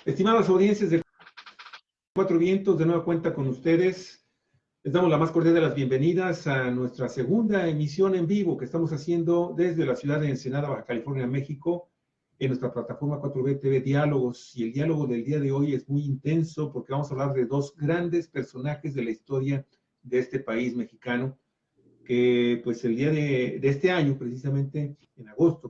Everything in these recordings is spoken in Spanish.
Estimadas audiencias de Cuatro Vientos, de nueva cuenta con ustedes. Les damos la más cordial de las bienvenidas a nuestra segunda emisión en vivo que estamos haciendo desde la ciudad de Ensenada, Baja California, México, en nuestra plataforma 4B TV Diálogos. Y el diálogo del día de hoy es muy intenso porque vamos a hablar de dos grandes personajes de la historia de este país mexicano, que pues el día de este año, precisamente en agosto,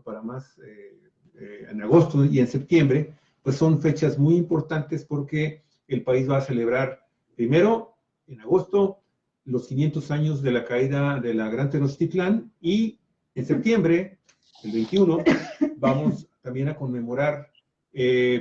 en agosto y en septiembre, pues son fechas muy importantes porque el país va a celebrar primero, en agosto, los 500 años de la caída de la Gran Tenochtitlán, y en septiembre, el 21, vamos también a conmemorar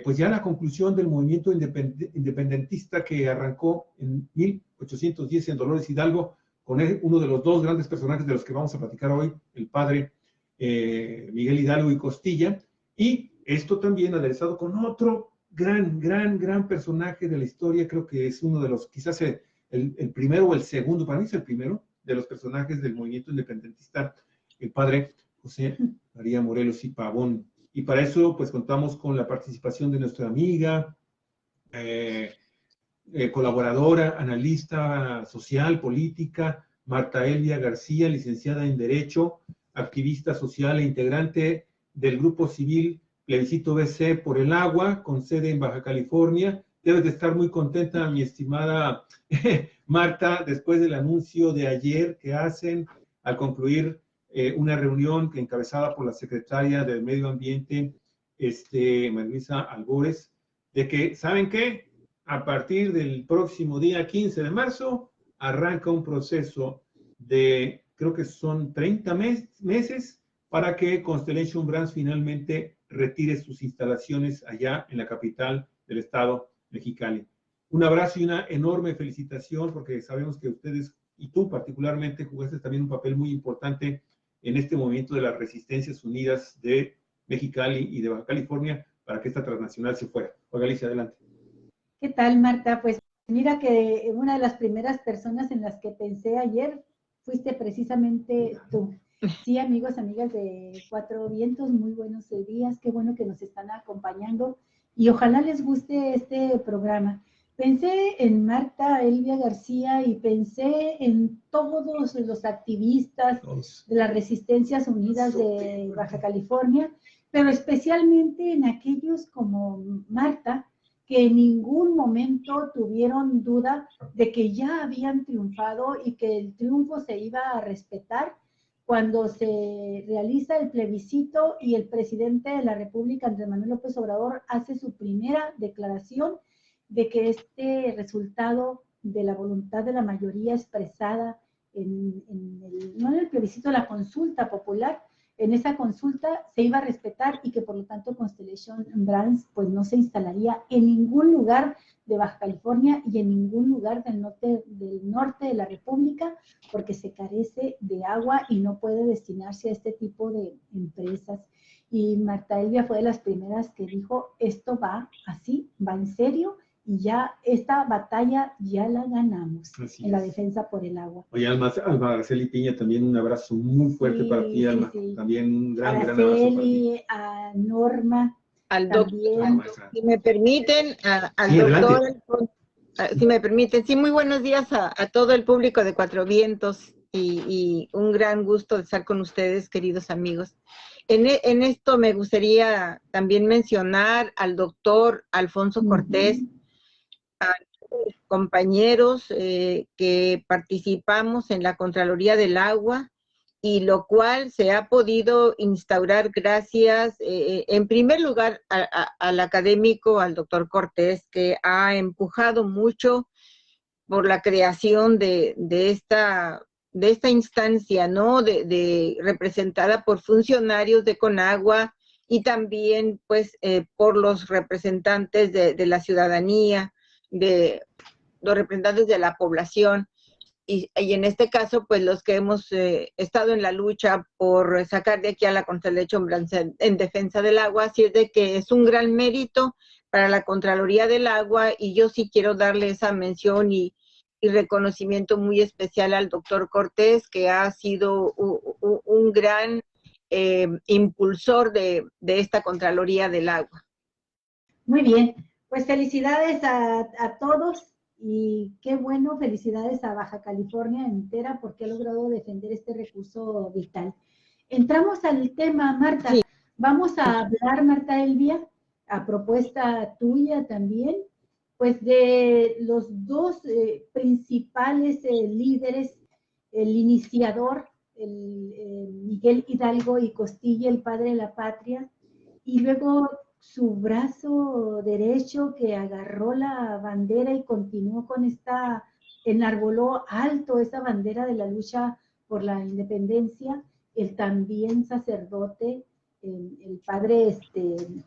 pues ya la conclusión del movimiento independentista que arrancó en 1810 en Dolores Hidalgo, con uno de los dos grandes personajes de los que vamos a platicar hoy, el padre Miguel Hidalgo y Costilla, y esto también aderezado con otro gran personaje de la historia. Creo que es uno de los, quizás el primero o el segundo, para mí es el primero de los personajes del movimiento independentista, el padre José María Morelos y Pavón. Y para eso, pues contamos con la participación de nuestra amiga, colaboradora, analista social, política, Marta Elvia García, licenciada en Derecho, activista social e integrante del Grupo Civil Plebiscito BC por el Agua, con sede en Baja California. Debes de estar muy contenta, mi estimada Marta, después del anuncio de ayer que hacen al concluir una reunión encabezada por la secretaria del Medio Ambiente, María Luisa Albores, de que, ¿saben qué? A partir del próximo día 15 de marzo, arranca un proceso de, creo que son 30 meses, para que Constellation Brands finalmente retire sus instalaciones allá en la capital del estado, Mexicali. Un abrazo y una enorme felicitación, porque sabemos que ustedes, y tú particularmente, jugaste también un papel muy importante en este movimiento de las Resistencias Unidas de Mexicali y de Baja California para que esta transnacional se fuera. Juega Alicia, adelante. ¿Qué tal, Marta? Pues mira que una de las primeras personas en las que pensé ayer fuiste precisamente tú. Sí, amigos, amigas de Cuatro Vientos, muy buenos días, qué bueno que nos están acompañando y ojalá les guste este programa. Pensé en Marta Elvia García y pensé en todos los activistas de las Resistencias Unidas de Baja California, pero especialmente en aquellos como Marta, que en ningún momento tuvieron duda de que ya habían triunfado y que el triunfo se iba a respetar cuando se realiza el plebiscito y el presidente de la República, Andrés Manuel López Obrador, hace su primera declaración de que este resultado de la voluntad de la mayoría expresada no en el plebiscito, la consulta popular, en esa consulta se iba a respetar y que por lo tanto Constellation Brands pues no se instalaría en ningún lugar de Baja California y en ningún lugar del norte de la República, porque se carece de agua y no puede destinarse a este tipo de empresas. Y Marta Elvia fue de las primeras que dijo, esto va así, va en serio, y ya esta batalla ya la ganamos en la defensa por el agua. Oye, Alma Araceli Piña, también un abrazo muy fuerte para ti, Alma. Sí. También un gran abrazo para ti. A Norma, al doctor, si me permiten, al sí, doctor, si me permiten, sí, muy buenos días a todo el público de Cuatro Vientos y un gran gusto de estar con ustedes, queridos amigos. En esto me gustaría también mencionar al doctor Alfonso Cortés, a compañeros que participamos en la Contraloría del Agua, y lo cual se ha podido instaurar gracias, en primer lugar, al académico, al doctor Cortés, que ha empujado mucho por la creación de esta instancia, ¿no? Representada por funcionarios de Conagua y también, pues, por los representantes de la ciudadanía, de los representantes de la población. Y en este caso, pues los que hemos estado en la lucha por sacar de aquí a la Constellation Brands en defensa del agua, así es de que es un gran mérito para la Contraloría del Agua, y yo sí quiero darle esa mención y reconocimiento muy especial al doctor Cortés, que ha sido un gran impulsor de esta Contraloría del Agua. Muy bien. Pues felicidades a todos y qué bueno, felicidades a Baja California entera porque ha logrado defender este recurso vital. Entramos al tema, Marta. Sí. Vamos a hablar, Marta Elvia, a propuesta tuya también, pues de los dos principales líderes, el iniciador, Miguel Hidalgo y Costilla, el padre de la patria, y luego su brazo derecho que agarró la bandera y continuó con enarboló alto esa bandera de la lucha por la independencia, el también sacerdote, el padre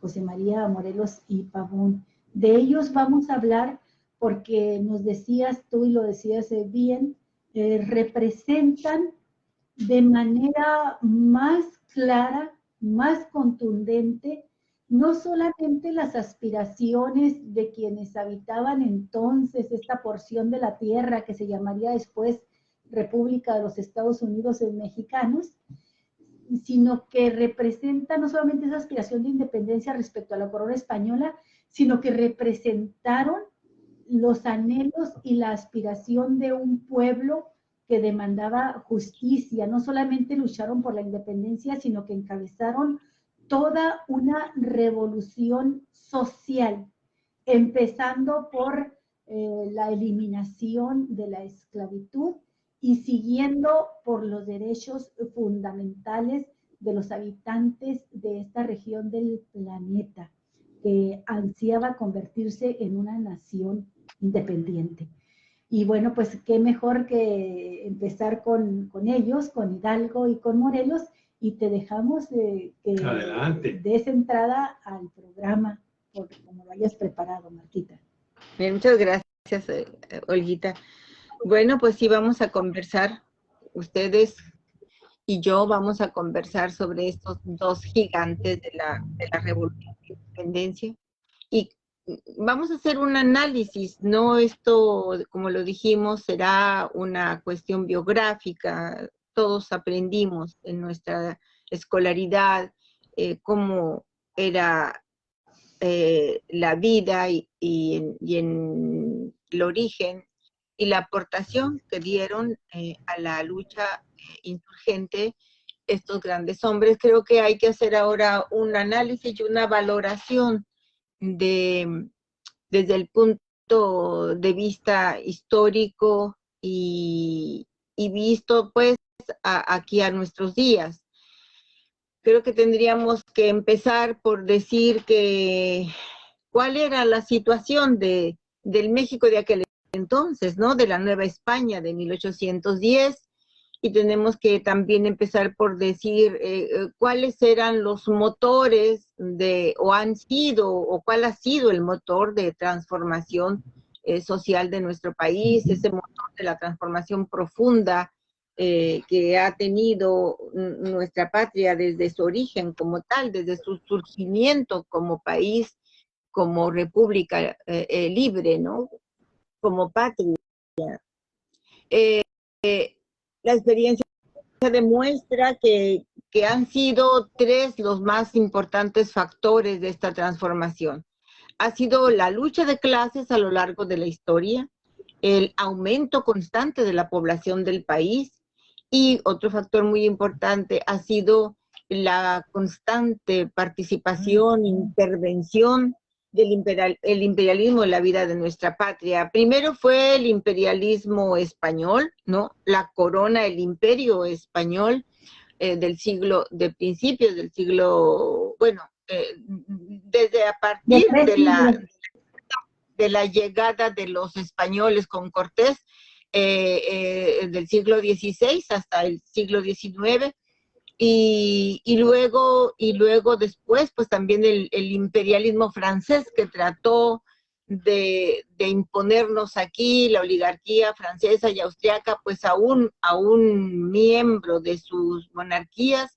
José María Morelos y Pavón. De ellos vamos a hablar porque nos decías tú y lo decías bien, representan de manera más clara, más contundente, no solamente las aspiraciones de quienes habitaban entonces esta porción de la tierra que se llamaría después República de los Estados Unidos Mexicanos, sino que representa no solamente esa aspiración de independencia respecto a la corona española, sino que representaron los anhelos y la aspiración de un pueblo que demandaba justicia. No solamente lucharon por la independencia, sino que encabezaron toda una revolución social, empezando por la eliminación de la esclavitud y siguiendo por los derechos fundamentales de los habitantes de esta región del planeta, que ansiaba convertirse en una nación independiente. Y bueno, pues qué mejor que empezar con ellos, con Hidalgo y con Morelos, y te dejamos que des entrada al programa, como lo hayas preparado, Martita. Bien, muchas gracias, Olguita. Bueno, pues sí, vamos a conversar, ustedes y yo vamos a conversar sobre estos dos gigantes de la Revolución de Independencia. Y vamos a hacer un análisis, no esto, como lo dijimos, será una cuestión biográfica, todos aprendimos en nuestra escolaridad cómo era la vida y en el origen y la aportación que dieron a la lucha insurgente estos grandes hombres. Creo que hay que hacer ahora un análisis y una valoración desde el punto de vista histórico y visto pues aquí a nuestros días. Creo que tendríamos que empezar por decir cuál era la situación del México de aquel entonces, ¿no? De la Nueva España de 1810, y tenemos que también empezar por decir cuáles eran los motores o cuál ha sido el motor de transformación social de nuestro país, ese motor de la transformación profunda que ha tenido nuestra patria desde su origen como tal, desde su surgimiento como país, como república libre, ¿no? Como patria. La experiencia demuestra que han sido tres los más importantes factores de esta transformación. Ha sido la lucha de clases a lo largo de la historia, el aumento constante de la población del país, y otro factor muy importante ha sido la constante participación, intervención del imperialismo en la vida de nuestra patria. Primero fue el imperialismo español, ¿no? La corona, el imperio español de principios del siglo, bueno, desde a partir de la llegada de los españoles con Cortés, del siglo XVI hasta el siglo XIX, y luego después, pues también el imperialismo francés que trató de imponernos aquí, la oligarquía francesa y austriaca, pues a un miembro de sus monarquías,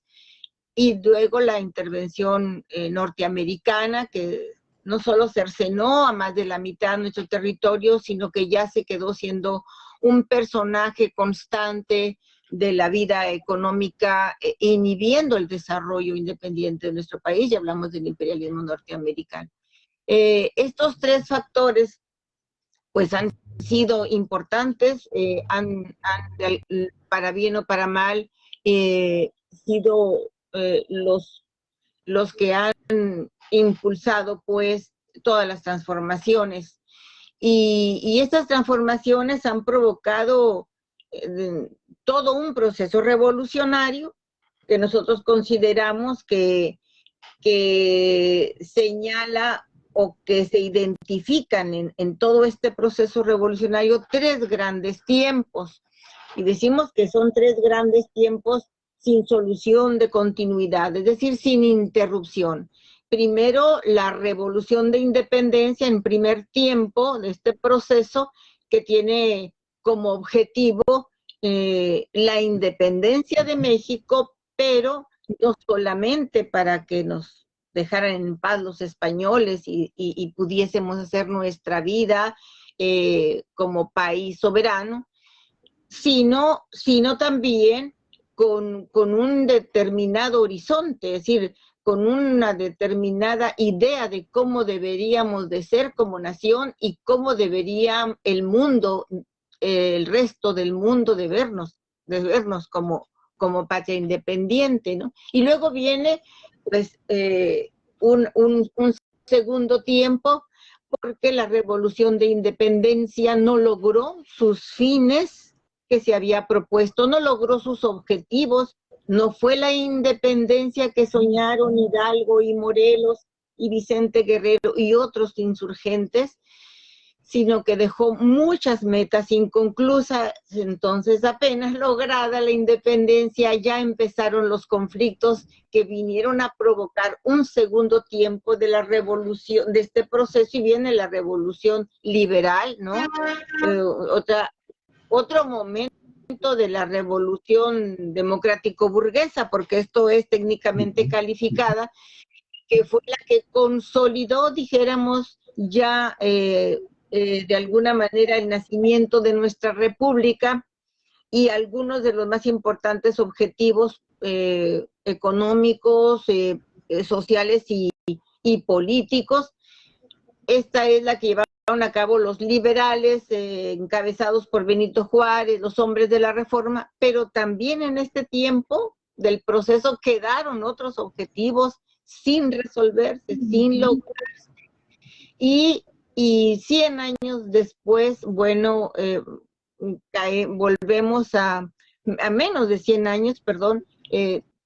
y luego la intervención norteamericana, que no solo cercenó a más de la mitad de nuestro territorio, sino que ya se quedó siendo un personaje constante de la vida económica, inhibiendo el desarrollo independiente de nuestro país, y hablamos del imperialismo norteamericano. Estos tres factores pues han sido importantes, para bien o para mal, sido los que han impulsado pues todas las transformaciones. Y estas transformaciones han provocado todo un proceso revolucionario que nosotros consideramos que señala o que se identifican en todo este proceso revolucionario tres grandes tiempos. Y decimos que son tres grandes tiempos sin solución de continuidad, es decir, sin interrupción. Primero, la revolución de independencia en primer tiempo de este proceso que tiene como objetivo la independencia de México, pero no solamente para que nos dejaran en paz los españoles y pudiésemos hacer nuestra vida como país soberano, sino también con un determinado horizonte, es decir, con una determinada idea de cómo deberíamos de ser como nación y cómo debería el mundo, el resto del mundo de vernos como patria independiente, ¿no? Y luego viene, pues, un segundo tiempo, porque la revolución de independencia no logró sus fines que se había propuesto, no logró sus objetivos, no fue la independencia que soñaron Hidalgo y Morelos y Vicente Guerrero y otros insurgentes, sino que dejó muchas metas inconclusas. Entonces, apenas lograda la independencia, ya empezaron los conflictos que vinieron a provocar un segundo tiempo de la revolución, de este proceso, y viene la revolución liberal, ¿no? Otro momento de la revolución democrático-burguesa, porque esto es técnicamente calificada, que fue la que consolidó, dijéramos, ya de alguna manera el nacimiento de nuestra república y algunos de los más importantes objetivos económicos, sociales y políticos. Esta es la que llevaron a cabo los liberales, encabezados por Benito Juárez, los hombres de la Reforma, pero también en este tiempo del proceso quedaron otros objetivos sin resolverse, sin lograrse. Y 100 años después, bueno, volvemos a menos de 100 años, perdón,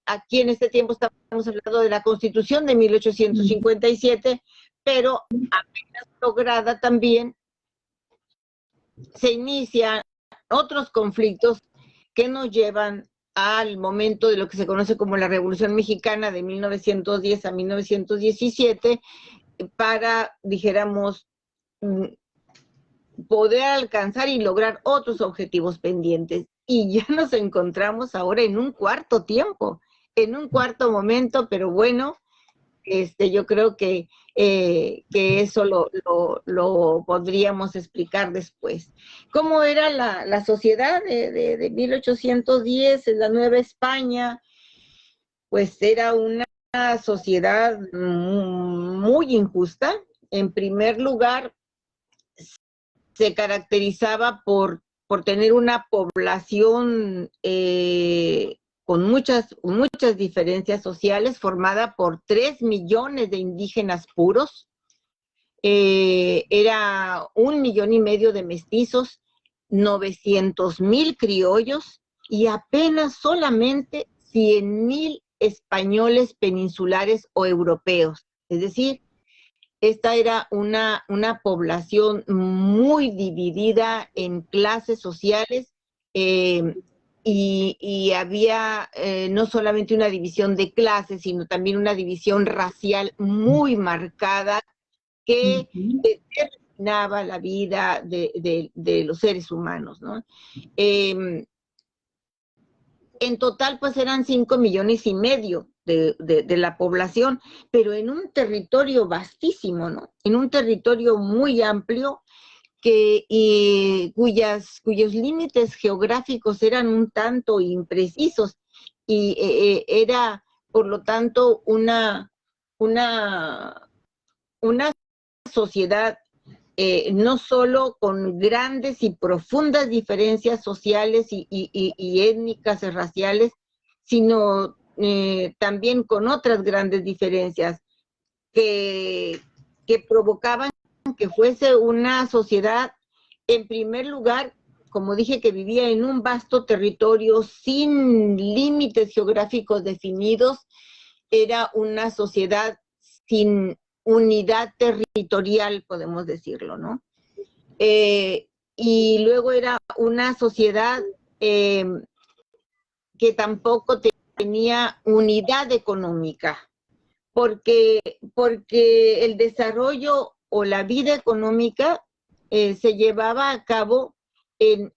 aquí en este tiempo estamos hablando de la Constitución de 1857, pero apenas lograda también, se inician otros conflictos que nos llevan al momento de lo que se conoce como la Revolución Mexicana de 1910 a 1917, para, dijéramos, poder alcanzar y lograr otros objetivos pendientes. Y ya nos encontramos ahora en un cuarto tiempo, en un cuarto momento, pero bueno, yo creo que eso lo podríamos explicar después. ¿Cómo era la sociedad de 1810 en la Nueva España? Pues era una sociedad muy injusta. En primer lugar, se caracterizaba por tener una población con muchas diferencias sociales, formada por 3 millones de indígenas puros, era 1,5 millones de mestizos, 900,000 criollos y apenas solamente 100,000 españoles peninsulares o europeos. Es decir, esta era una población muy dividida en clases sociales, y había no solamente una división de clases, sino también una división racial muy marcada que determinaba la vida de los seres humanos, ¿no? En total, pues eran 5,5 millones de la población, pero en un territorio vastísimo, ¿no? En un territorio muy amplio, cuyos límites geográficos eran un tanto imprecisos, y era, por lo tanto, una sociedad no solo con grandes y profundas diferencias sociales y étnicas y raciales, sino también con otras grandes diferencias que provocaban que fuese una sociedad, en primer lugar, como dije, que vivía en un vasto territorio sin límites geográficos definidos. Era una sociedad sin unidad territorial, podemos decirlo, ¿no? Y luego era una sociedad que tampoco tenía unidad económica, porque el desarrollo o la vida económica se llevaba a cabo en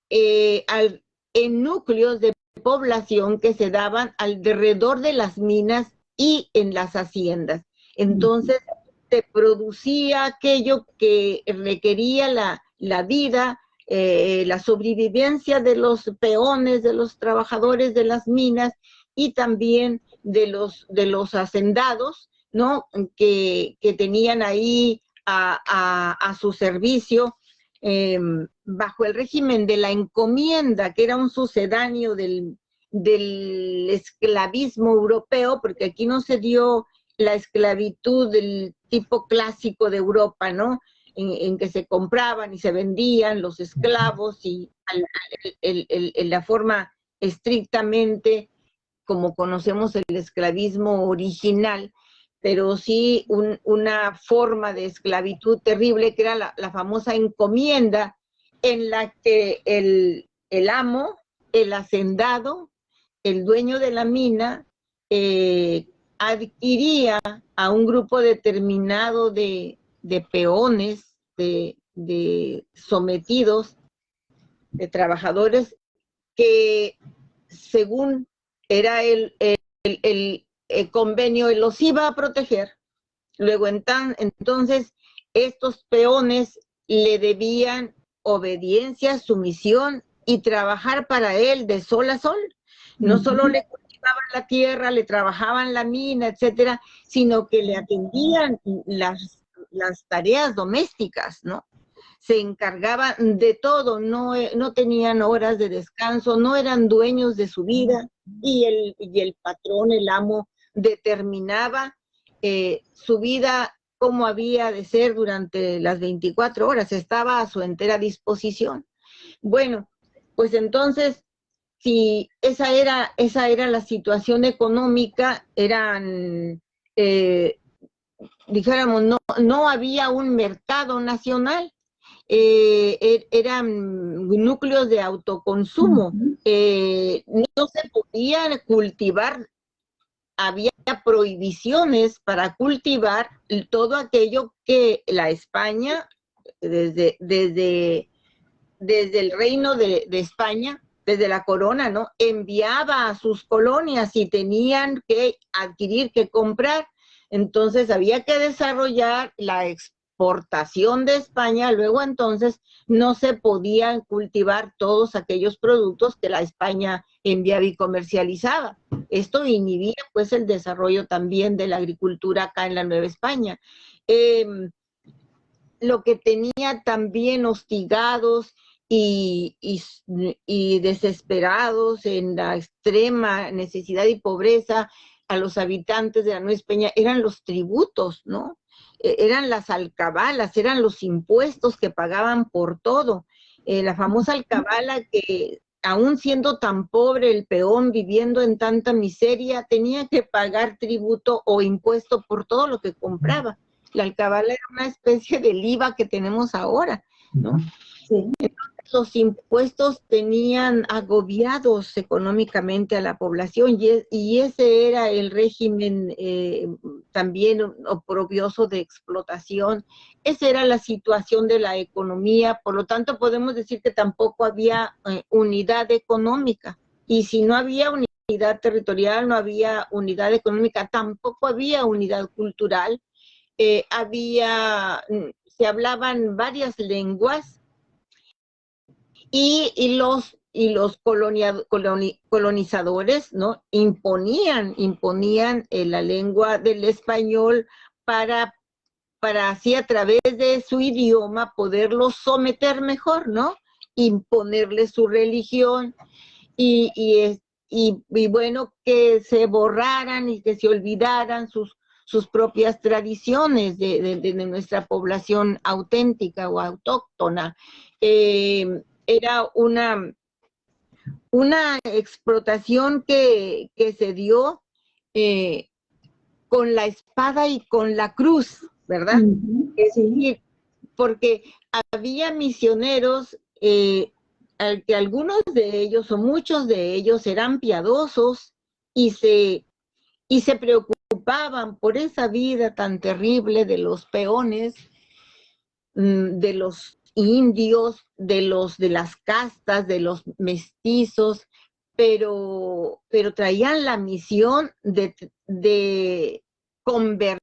núcleos de población que se daban alrededor de las minas y en las haciendas. Entonces, se producía aquello que requería la vida, la sobrevivencia de los peones, de los trabajadores de las minas y también de los hacendados, ¿no? Que tenían ahí a su servicio, bajo el régimen de la encomienda, que era un sucedáneo del esclavismo europeo, porque aquí no se dio la esclavitud del tipo clásico de Europa, ¿no? En que se compraban y se vendían los esclavos y en la forma estrictamente como conocemos el esclavismo original, pero sí una forma de esclavitud terrible que era la famosa encomienda, en la que el amo, el hacendado, el dueño de la mina, adquiría a un grupo determinado de peones, de sometidos, de trabajadores, que según era el convenio, los iba a proteger. Luego entonces estos peones le debían obediencia, sumisión y trabajar para él de sol a sol. No solo le cultivaban la tierra, le trabajaban la mina, etcétera, sino que le atendían las tareas domésticas, ¿no? Se encargaban de todo, no tenían horas de descanso, no eran dueños de su vida, y el patrón, el amo, determinaba su vida como había de ser durante las 24 horas, estaba a su entera disposición. Bueno, pues entonces, si esa era la situación económica, dijéramos, no había un mercado nacional. Eran núcleos de autoconsumo, no se podían cultivar, había prohibiciones para cultivar todo aquello que la España, desde el reino de España, desde la corona, ¿no? Enviaba a sus colonias y tenían que adquirir, que comprar. Entonces había que desarrollar la exportación de España, luego entonces no se podían cultivar todos aquellos productos que la España enviaba y comercializaba. Esto inhibía pues el desarrollo también de la agricultura acá en la Nueva España. Lo que tenía también hostigados y desesperados en la extrema necesidad y pobreza a los habitantes de la Nueva España eran los tributos, ¿no? Eran las alcabalas, eran los impuestos que pagaban por todo. La famosa alcabala que, aún siendo tan pobre el peón, viviendo en tanta miseria, tenía que pagar tributo o impuesto por todo lo que compraba. La alcabala era una especie del IVA que tenemos ahora, ¿no? Sí. Entonces, los impuestos tenían agobiados económicamente a la población y ese era el régimen también oprobioso de explotación. Esa era la situación de la economía, por lo tanto podemos decir que tampoco había unidad económica, y si no había unidad territorial, no había unidad económica, tampoco había unidad cultural. Se hablaban varias lenguas, y los colonizadores, ¿no? imponían la lengua del español para para así a través de su idioma poderlos someter mejor, ¿no? Imponerles su religión y bueno, que se borraran y que se olvidaran sus propias tradiciones de nuestra población auténtica o autóctona. Era una explotación que se dio con la espada y con la cruz, ¿verdad? Es decir, porque había misioneros que algunos de ellos o muchos de ellos eran piadosos y se preocupaban por esa vida tan terrible de los peones, de los indios, de las castas, de los mestizos, pero traían la misión de convertir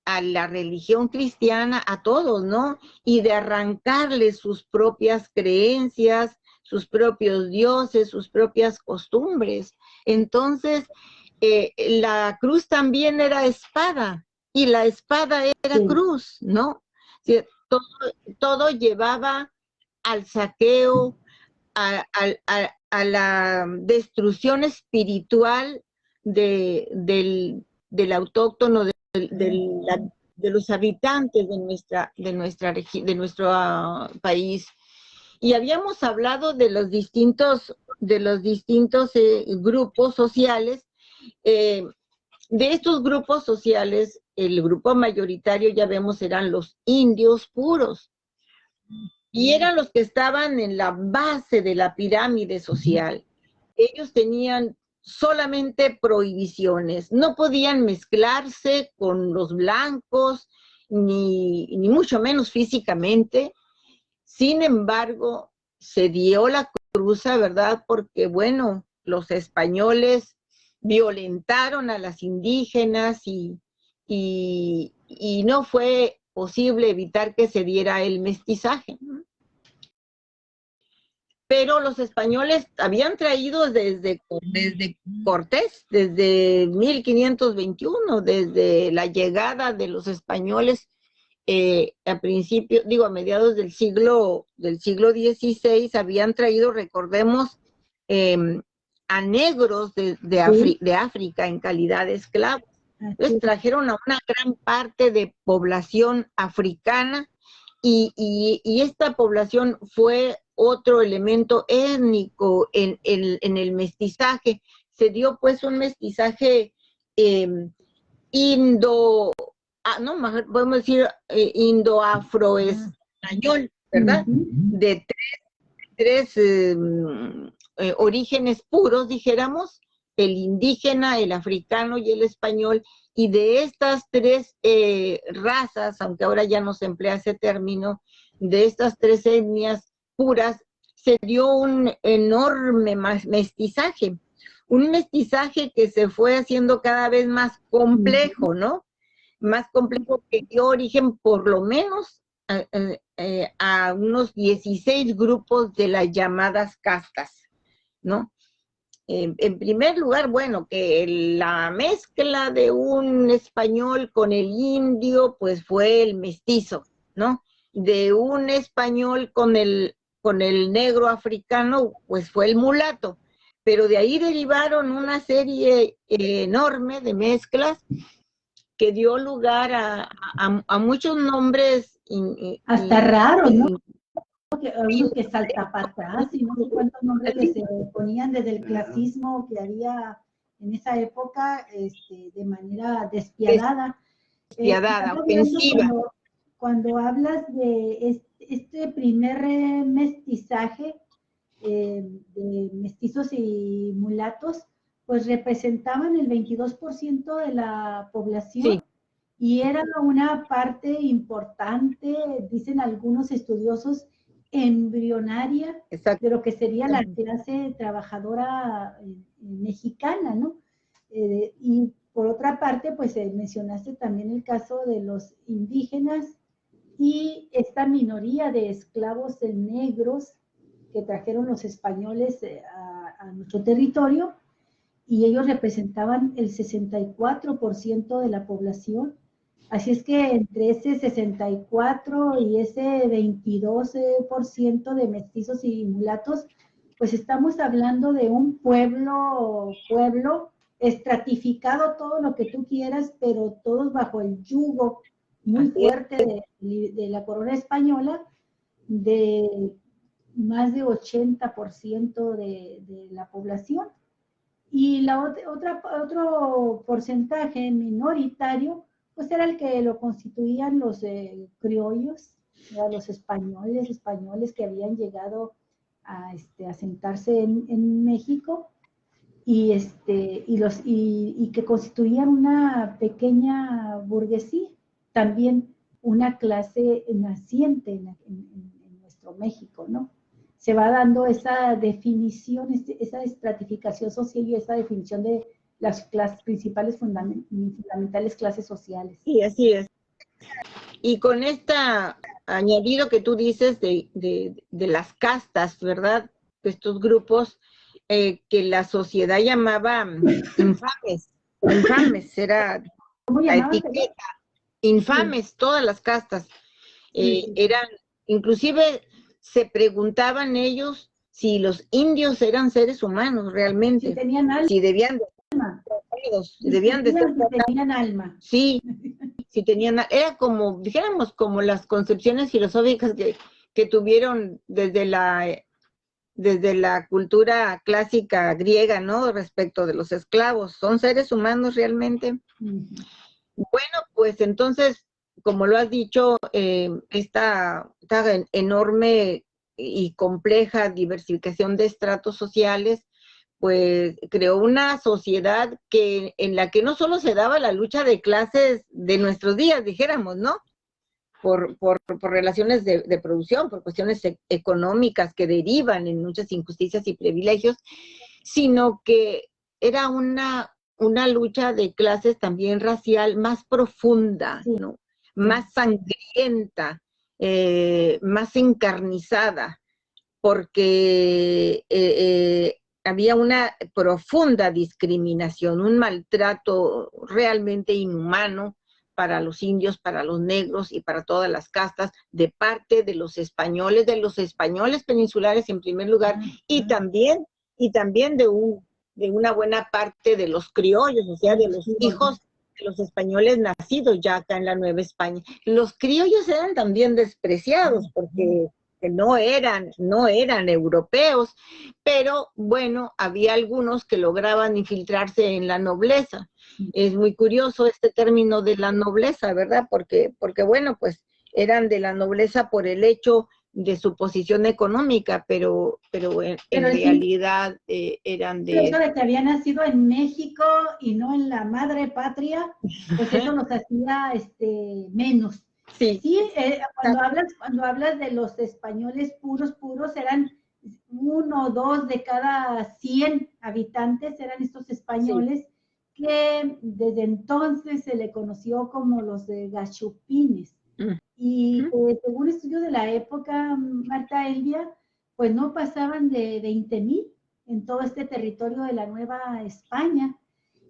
a la religión cristiana a todos, ¿no? Y de arrancarles sus propias creencias, sus propios dioses, sus propias costumbres. Entonces, la cruz también era espada, y la espada era cruz, ¿no? Todo llevaba al saqueo, a la destrucción espiritual del autóctono, de los habitantes de nuestro país. Y habíamos hablado de los distintos grupos sociales. De estos grupos sociales, el grupo mayoritario, ya vemos, eran los indios puros. Y eran los que estaban en la base de la pirámide social. Ellos tenían solamente prohibiciones, no podían mezclarse con los blancos, ni mucho menos físicamente. Sin embargo, se dio la cruza, ¿verdad? Porque, bueno, los españoles violentaron a las indígenas y no fue posible evitar que se diera el mestizaje. Pero los españoles habían traído desde Cortés, desde 1521, desde la llegada de los españoles a mediados del siglo XVI, habían traído, recordemos, a negros de África en calidad de esclavos. Entonces trajeron a una gran parte de población africana y esta población fue otro elemento étnico en el mestizaje. Se dio pues un mestizaje podemos decir indo-afro-español, ¿verdad? De tres orígenes puros, dijéramos, el indígena, el africano y el español, y de estas tres razas, aunque ahora ya no se emplea ese término, de estas tres etnias puras, se dio un enorme mestizaje, un mestizaje que se fue haciendo cada vez más complejo, ¿no? Más complejo, que dio origen por lo menos a unos 16 grupos de las llamadas castas, ¿no? En primer lugar, bueno, que la mezcla de un español con el indio, pues fue el mestizo, ¿no? De un español con el negro africano, pues fue el mulato. Pero de ahí derivaron una serie enorme de mezclas que dio lugar a muchos nombres. Hasta raros, ¿no? Que salta para atrás y no sé cuántos nombres que se ponían desde el clasismo que había en esa época, de manera despiadada. Ofensiva. Cuando hablas de este primer mestizaje de mestizos y mulatos, pues representaban el 22% de la población. Sí. Y era una parte importante, dicen algunos estudiosos, embrionaria. Exacto. De lo que sería la clase trabajadora mexicana, ¿no? Y por otra parte, pues mencionaste también el caso de los indígenas y esta minoría de esclavos negros que trajeron los españoles a nuestro territorio, y ellos representaban el 64% de la población. Así es que entre ese 64 y ese 22% de mestizos y mulatos, pues estamos hablando de un pueblo estratificado, todo lo que tú quieras, pero todos bajo el yugo muy fuerte de la corona española, de más de 80% de la población. Y otro porcentaje minoritario, pues era el que lo constituían los criollos, los españoles que habían llegado a sentarse en México y que constituían una pequeña burguesía, también una clase naciente en nuestro México, ¿no? Se va dando esa definición, esa estratificación social y esa definición de las principales fundamentales clases sociales. Sí, así es. Y con esta añadido que tú dices de las castas, ¿verdad? De estos grupos que la sociedad llamaba infames era ¿Cómo la llamaban? etiqueta, infames, todas las castas. Eran, inclusive se preguntaban ellos si los indios eran seres humanos realmente, si tenían alma, si debían de ser si tenían alma. Sí, si tenían, era como, dijéramos, como las concepciones filosóficas que tuvieron desde la cultura clásica griega, ¿no? Respecto de los esclavos. ¿Son seres humanos realmente? Bueno, pues entonces, como lo has dicho, esta enorme y compleja diversificación de estratos sociales, pues creó una sociedad en la que no solo se daba la lucha de clases de nuestros días, dijéramos, ¿no? Por relaciones de producción, por cuestiones económicas que derivan en muchas injusticias y privilegios, sino que era una lucha de clases también racial más profunda, ¿no? Más sangrienta, más encarnizada, porque había una profunda discriminación, un maltrato realmente inhumano para los indios, para los negros y para todas las castas, de parte de los españoles peninsulares en primer lugar, y también de una buena parte de los criollos, o sea, de los hijos de los españoles nacidos ya acá en la Nueva España. Los criollos eran también despreciados porque no eran europeos, pero bueno, había algunos que lograban infiltrarse en la nobleza. Es muy curioso este término de la nobleza, ¿verdad? Porque bueno, pues eran de la nobleza por el hecho de su posición económica, pero en realidad eran de... El hecho de que había nacido en México y no en la madre patria, pues eso los hacía menos. Sí, cuando hablas de los españoles puros, eran 1 o 2 de cada 100 habitantes, eran estos españoles que desde entonces se le conoció como los de gachupines. Y según estudios de la época, Marta Elvia, pues no pasaban de 20,000 en todo este territorio de la Nueva España.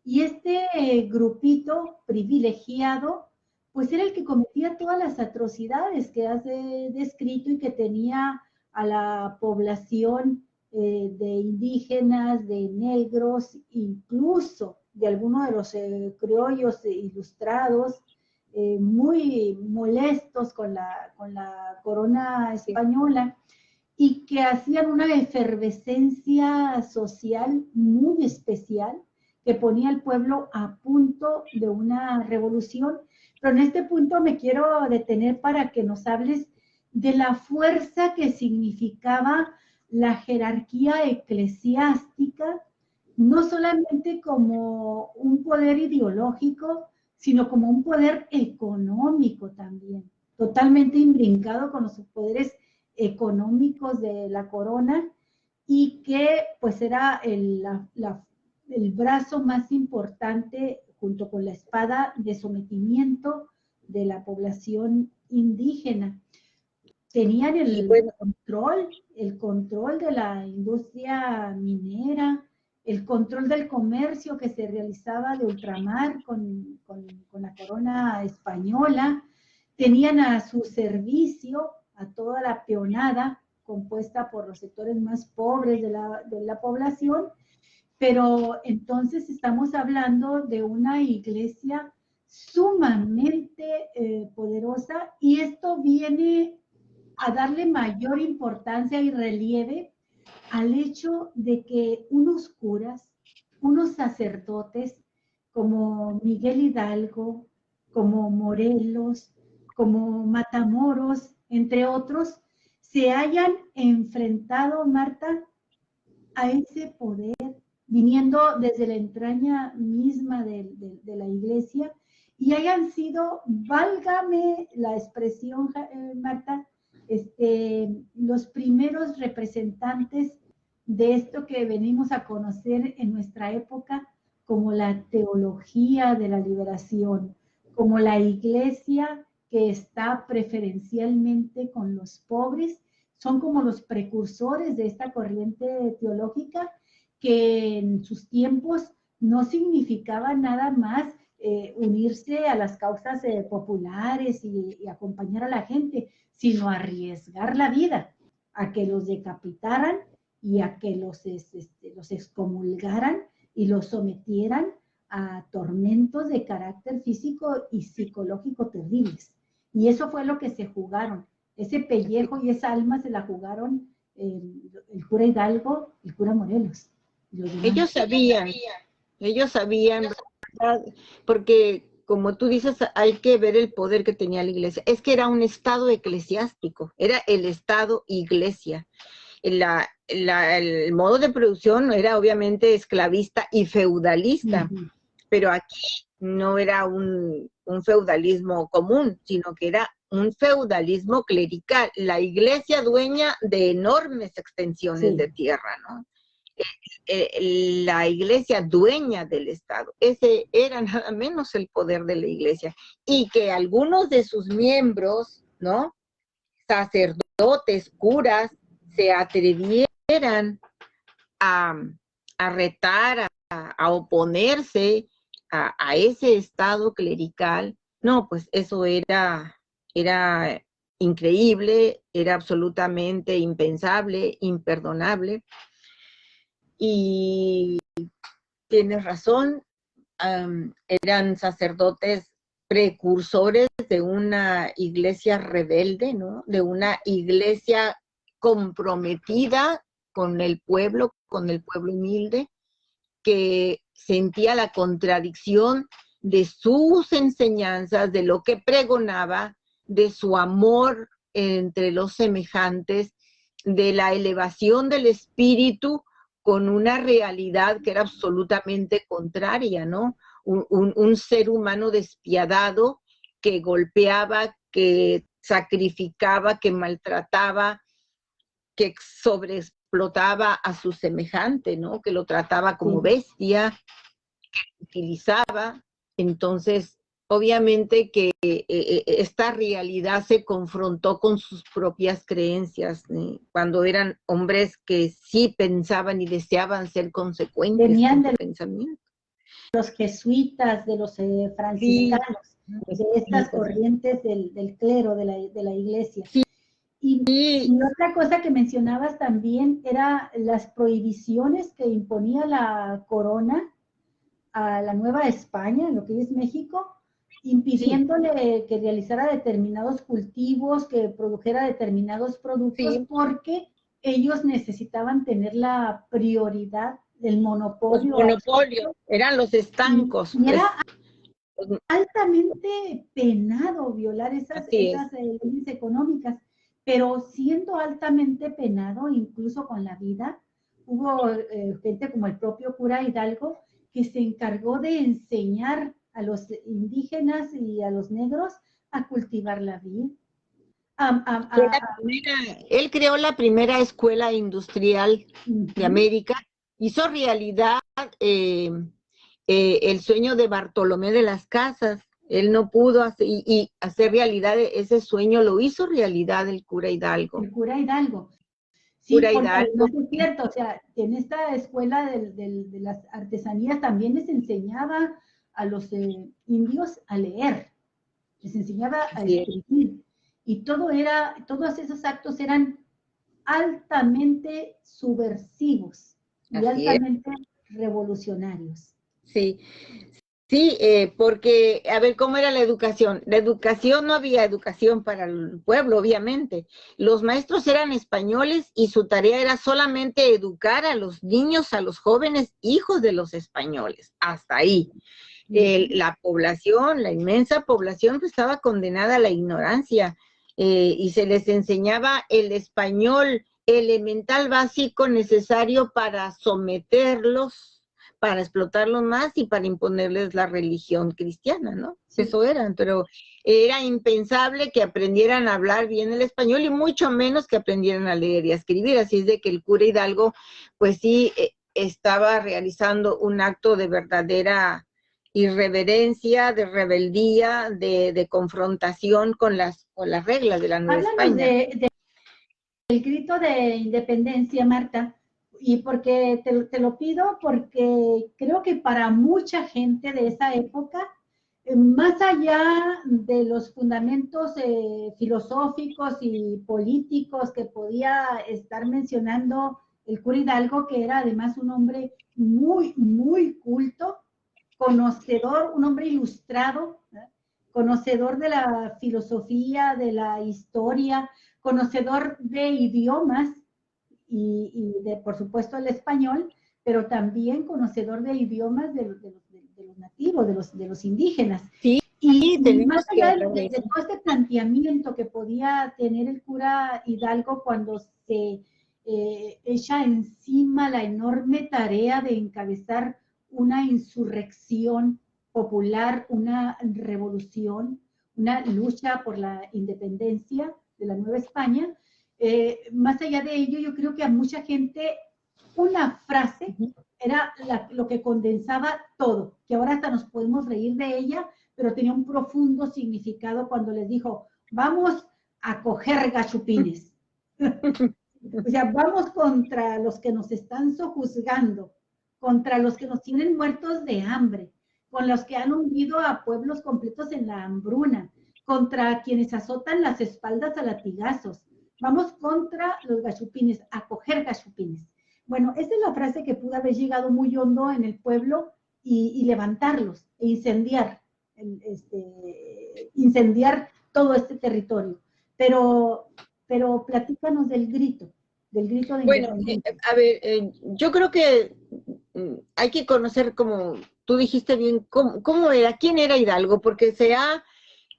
Y este grupito privilegiado, pues era el que cometía todas las atrocidades que has descrito y que tenía a la población de indígenas, de negros, incluso de algunos de los criollos ilustrados, muy molestos con la corona española y que hacían una efervescencia social muy especial que ponía al pueblo a punto de una revolución. Pero en este punto me quiero detener para que nos hables de la fuerza que significaba la jerarquía eclesiástica, no solamente como un poder ideológico, sino como un poder económico también, totalmente imbrincado con los poderes económicos de la corona y que pues era el brazo más importante junto con la espada de sometimiento de la población indígena. Tenían el control de la industria minera, el control del comercio que se realizaba de ultramar con la corona española. Tenían a su servicio a toda la peonada, compuesta por los sectores más pobres de la población, pero entonces estamos hablando de una iglesia sumamente poderosa, y esto viene a darle mayor importancia y relieve al hecho de que unos curas, unos sacerdotes como Miguel Hidalgo, como Morelos, como Matamoros, entre otros, se hayan enfrentado, Marta, a ese poder, viniendo desde la entraña misma de la iglesia, y hayan sido, válgame la expresión, Marta, los primeros representantes de esto que venimos a conocer en nuestra época como la teología de la liberación, como la iglesia que está preferencialmente con los pobres. Son como los precursores de esta corriente teológica que en sus tiempos no significaba nada más unirse a las causas populares y acompañar a la gente, sino arriesgar la vida a que los decapitaran y a que los excomulgaran y los sometieran a tormentos de carácter físico y psicológico terribles. Y eso fue lo que se jugaron. Ese pellejo y esa alma se la jugaron el cura Hidalgo, el cura Morelos. Ellos sabían, ¿verdad? Porque como tú dices, hay que ver el poder que tenía la iglesia. Es que era un estado eclesiástico, era el estado iglesia. El modo de producción era obviamente esclavista y feudalista, pero aquí no era un feudalismo común, sino que era un feudalismo clerical, la iglesia dueña de enormes extensiones de tierra, ¿no? La iglesia dueña del Estado. Ese era nada menos el poder de la iglesia. Y que algunos de sus miembros, ¿no? Sacerdotes, curas, se atrevieran a retar, a oponerse a ese Estado clerical. No, pues eso era increíble, era absolutamente impensable, imperdonable. Y tienes razón, eran sacerdotes precursores de una iglesia rebelde, ¿no? De una iglesia comprometida con el pueblo humilde, que sentía la contradicción de sus enseñanzas, de lo que pregonaba, de su amor entre los semejantes, de la elevación del espíritu con una realidad que era absolutamente contraria, ¿no? Un ser humano despiadado que golpeaba, que sacrificaba, que maltrataba, que sobreexplotaba a su semejante, ¿no? Que lo trataba como bestia, que lo utilizaba. Entonces, obviamente que esta realidad se confrontó con sus propias creencias, cuando eran hombres que sí pensaban y deseaban ser consecuentes Venían con su pensamiento. Los jesuitas, de los franciscanos, de estas corrientes del clero, de la iglesia. Y otra cosa que mencionabas también era las prohibiciones que imponía la corona a la Nueva España, lo que es México, impidiéndole que realizara determinados cultivos, que produjera determinados productos, porque ellos necesitaban tener la prioridad del monopolio. Los monopolios, eran los estancos. Y era altamente penado violar esas leyes económicas, pero siendo altamente penado, incluso con la vida, hubo gente como el propio cura Hidalgo, que se encargó de enseñar a los indígenas y a los negros a cultivar la vid. Él creó la primera escuela industrial de América, hizo realidad el sueño de Bartolomé de las Casas. Él no pudo hacer realidad ese sueño, lo hizo realidad el cura Hidalgo. El cura Hidalgo. Sí, cura porque Hidalgo. además es cierto, o sea, en esta escuela de las artesanías también les enseñaba a los indios a leer, les enseñaba a Sí, escribir, y todos esos actos eran altamente subversivos y así es, altamente revolucionarios. sí. Sí, porque, a ver, ¿cómo era la educación? La educación, no había educación para el pueblo, obviamente. Los maestros eran españoles y su tarea era solamente educar a los niños, a los jóvenes, hijos de los españoles. Hasta ahí. La población, la inmensa población, pues, estaba condenada a la ignorancia, y se les enseñaba el español elemental básico necesario para someterlos, para explotarlos más y para imponerles la religión cristiana, ¿no? Sí. Eso eran, pero era impensable que aprendieran a hablar bien el español y mucho menos que aprendieran a leer y a escribir. Así es de que el cura Hidalgo, pues sí, estaba realizando un acto de verdadera irreverencia, de rebeldía, de confrontación con las reglas de la Nueva Háblanos España. del grito de independencia, Marta, y porque te lo pido porque creo que para mucha gente de esa época, más allá de los fundamentos filosóficos y políticos que podía estar mencionando el cura Hidalgo, que era además un hombre muy, muy culto, conocedor, un hombre ilustrado, ¿verdad? Conocedor de la filosofía, de la historia, conocedor de idiomas y de, por supuesto, el español, pero también conocedor de idiomas de los nativos, de los indígenas. Sí, Y más tenemos que allá hablar de de eso. todo este planteamiento que podía tener el cura Hidalgo cuando se echa encima la enorme tarea de encabezar una insurrección popular, una revolución, una lucha por la independencia de la Nueva España, más allá de ello, yo creo que a mucha gente una frase era lo que condensaba todo, que ahora hasta nos podemos reír de ella, pero tenía un profundo significado cuando les dijo, vamos a coger gachupines. O sea, vamos contra los que nos están sojuzgando, contra los que nos tienen muertos de hambre, con los que han hundido a pueblos completos en la hambruna, contra quienes azotan las espaldas a latigazos. Vamos contra los gachupines, a coger gachupines. Bueno, esa es la frase que pudo haber llegado muy hondo en el pueblo y levantarlos e incendiar, incendiar todo este territorio. Pero platícanos del grito de Bueno, independencia. a ver, yo creo que hay que conocer, como tú dijiste bien, cómo era, quién era Hidalgo, porque sea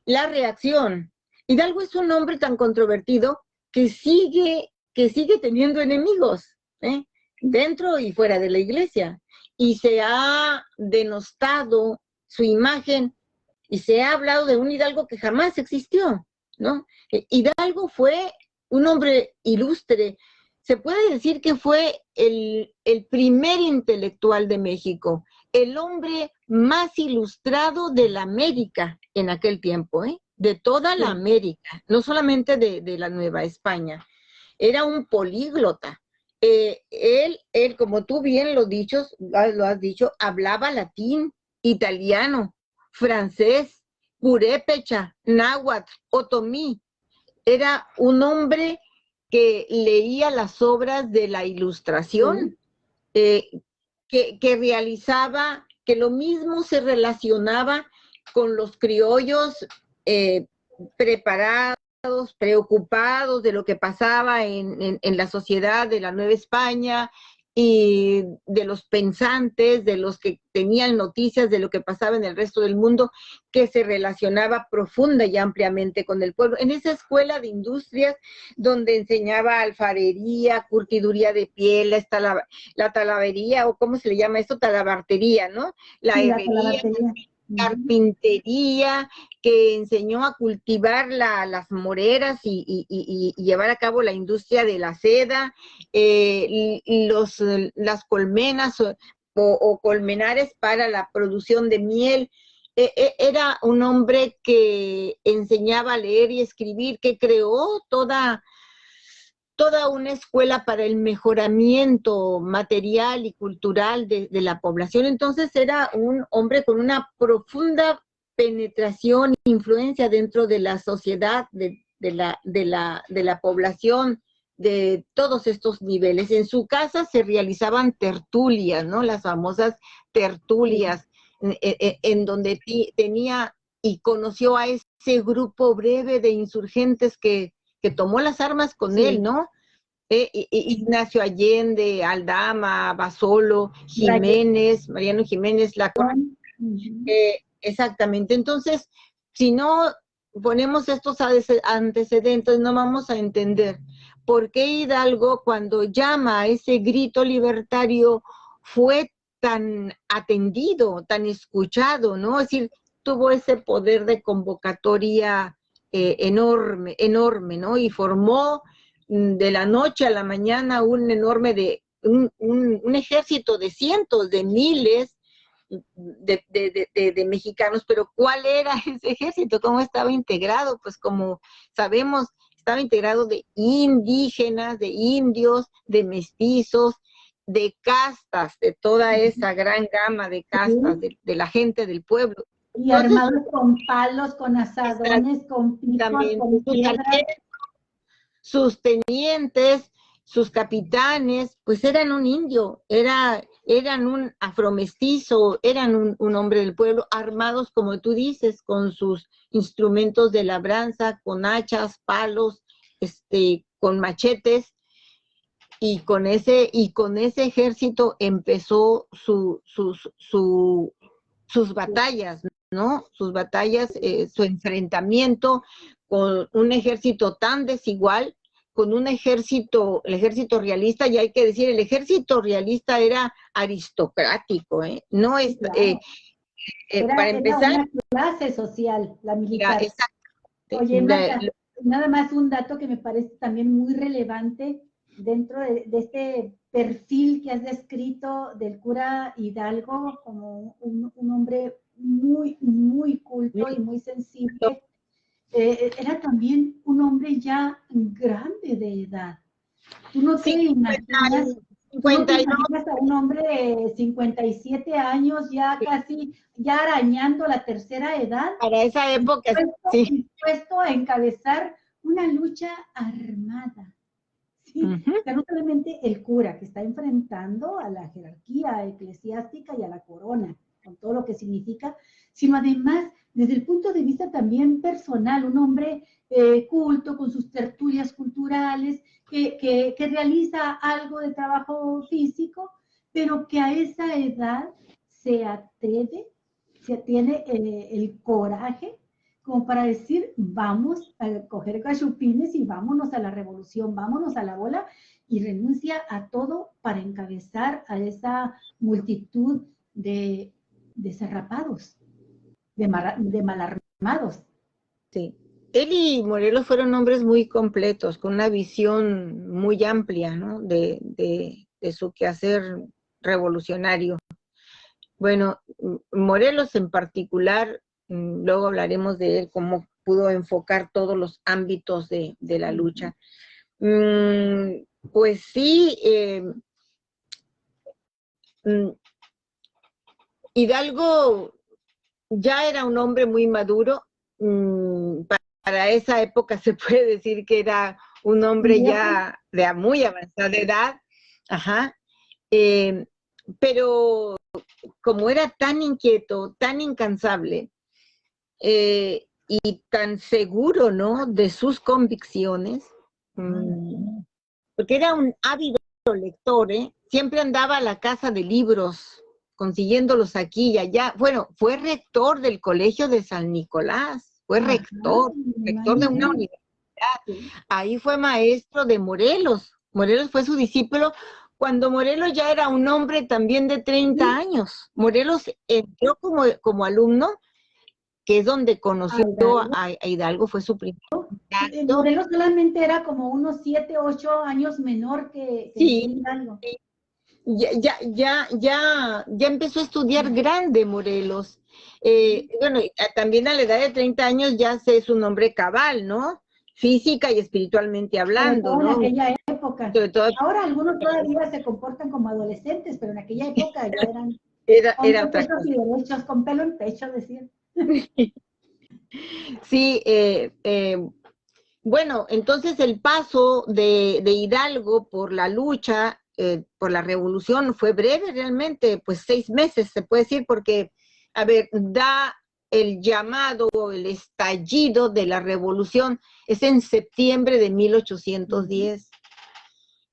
la reacción. Hidalgo es un hombre tan controvertido que sigue teniendo enemigos, ¿eh? Dentro y fuera de la iglesia. Y se ha denostado su imagen y se ha hablado de un Hidalgo que jamás existió, ¿no? Hidalgo fue un hombre ilustre. Se puede decir que fue el primer intelectual de México, el hombre más ilustrado de la América en aquel tiempo, ¿eh? De toda la América, no solamente de la Nueva España. Era un políglota. Él, como tú bien lo has dicho, hablaba latín, italiano, francés, purépecha, náhuatl, otomí. Era un hombre que leía las obras de la Ilustración, que realizaba, que lo mismo se relacionaba con los criollos preparados, preocupados de lo que pasaba en la sociedad de la Nueva España y de los pensantes, de los que tenían noticias de lo que pasaba en el resto del mundo, que se relacionaba profunda y ampliamente con el pueblo. En esa escuela de industrias donde enseñaba alfarería, curtiduría de piel, la talavería, o ¿cómo se le llama esto? Talabartería, ¿no? La herrería, carpintería, que enseñó a cultivar las moreras y llevar a cabo la industria de la seda, las colmenas o colmenares para la producción de miel. Era un hombre que enseñaba a leer y escribir, que creó toda toda una escuela para el mejoramiento material y cultural de la población. Entonces era un hombre con una profunda penetración e influencia dentro de la sociedad, de la población, de todos estos niveles. En su casa se realizaban tertulias, ¿no? Las famosas tertulias, en donde tenía y conoció a ese grupo breve de insurgentes que tomó las armas con él, ¿no? Ignacio Allende, Aldama, Basolo, Jiménez, Mariano Jiménez, exactamente. Entonces, si no ponemos estos antecedentes, no vamos a entender por qué Hidalgo, cuando llama a ese grito libertario, fue tan atendido, tan escuchado, ¿no? Es decir, tuvo ese poder de convocatoria enorme, enorme, ¿no? Y formó de la noche a la mañana un ejército de cientos, de miles de mexicanos. Pero ¿cuál era ese ejército? ¿Cómo estaba integrado? Pues como sabemos, estaba integrado de indígenas, de indios, de mestizos, de castas, de toda esa gran gama de castas de la gente del pueblo. Y entonces, armados con palos, con asadones, con picos, con piedras. Sus tenientes, sus capitanes, pues eran un indio, eran un afromestizo, eran un hombre del pueblo, armados, como tú dices, con sus instrumentos de labranza, con hachas, palos, con machetes, y con ese ejército empezó sus batallas, ¿no? Sus batallas, su enfrentamiento con un ejército tan desigual, con un ejército, el ejército realista, y hay que decir, el ejército realista era aristocrático, ¿eh? No es, claro. para empezar, era una clase social, la militar. Oye, Marta, nada más un dato que me parece también muy relevante dentro de este perfil que has descrito del cura Hidalgo como un hombre muy, muy culto y muy sensible. Era también un hombre ya grande de edad. Tú no te imaginas a un hombre de 57 años, ya casi, ya arañando la tercera edad. Para esa época, dispuesto a encabezar una lucha armada. ¿Sí? O sea, no solamente el cura que está enfrentando a la jerarquía eclesiástica y a la corona, con todo lo que significa, sino además desde el punto de vista también personal, un hombre culto, con sus tertulias culturales, que realiza algo de trabajo físico, pero que a esa edad se atreve, tiene el coraje como para decir, vamos a coger cachupines y vámonos a la revolución, vámonos a la bola, y renuncia a todo para encabezar a esa multitud de zarrapados, de malarmados. Sí. Él y Morelos fueron hombres muy completos, con una visión muy amplia, ¿no? de su quehacer revolucionario. Bueno, Morelos en particular, luego hablaremos de él, cómo pudo enfocar todos los ámbitos de la lucha. Pues sí, Hidalgo ya era un hombre muy maduro. Para esa época se puede decir que era un hombre ya de muy avanzada edad, pero como era tan inquieto, tan incansable y tan seguro, ¿no?, de sus convicciones, porque era un ávido lector, siempre andaba a la casa de libros, consiguiéndolos aquí y allá. Bueno, fue rector del Colegio de San Nicolás, fue rector de una universidad. Ahí fue maestro de Morelos. Morelos fue su discípulo cuando Morelos ya era un hombre también de 30 años. Morelos entró como alumno, que es donde conoció a Hidalgo, fue su primer contacto. Morelos solamente era como unos 7, 8 años menor que Hidalgo. Ya empezó a estudiar grande Morelos. Bueno, también a la edad de 30 años ya es un hombre cabal, ¿no? física y espiritualmente hablando, sobre todo ¿no? en aquella época. Sobre todo Ahora algunos todavía se comportan como adolescentes, pero en aquella época ya eran era hombres otra hechos cosa. y derechos, con pelo en pecho, decían. Sí, bueno, entonces el paso de Hidalgo por la lucha, por la revolución, fue breve realmente, pues 6 meses se puede decir, porque, a ver, da el llamado, el estallido de la revolución, es en septiembre de 1810,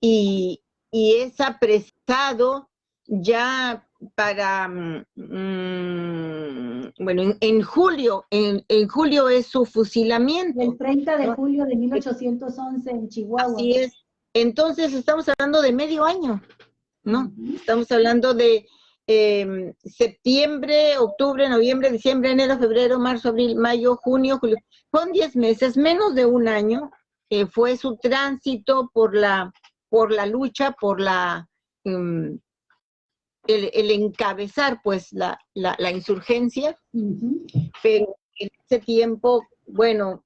y es apresado ya para, bueno, en julio, en julio es su fusilamiento, El 30 de ¿no? julio de 1811 en Chihuahua. Así es. Entonces estamos hablando de medio año, ¿no? Estamos hablando de septiembre, octubre, noviembre, diciembre, enero, febrero, marzo, abril, mayo, junio, julio. Son 10 meses, menos de un año, fue su tránsito por la lucha, por la el encabezar pues la insurgencia, pero en ese tiempo, bueno,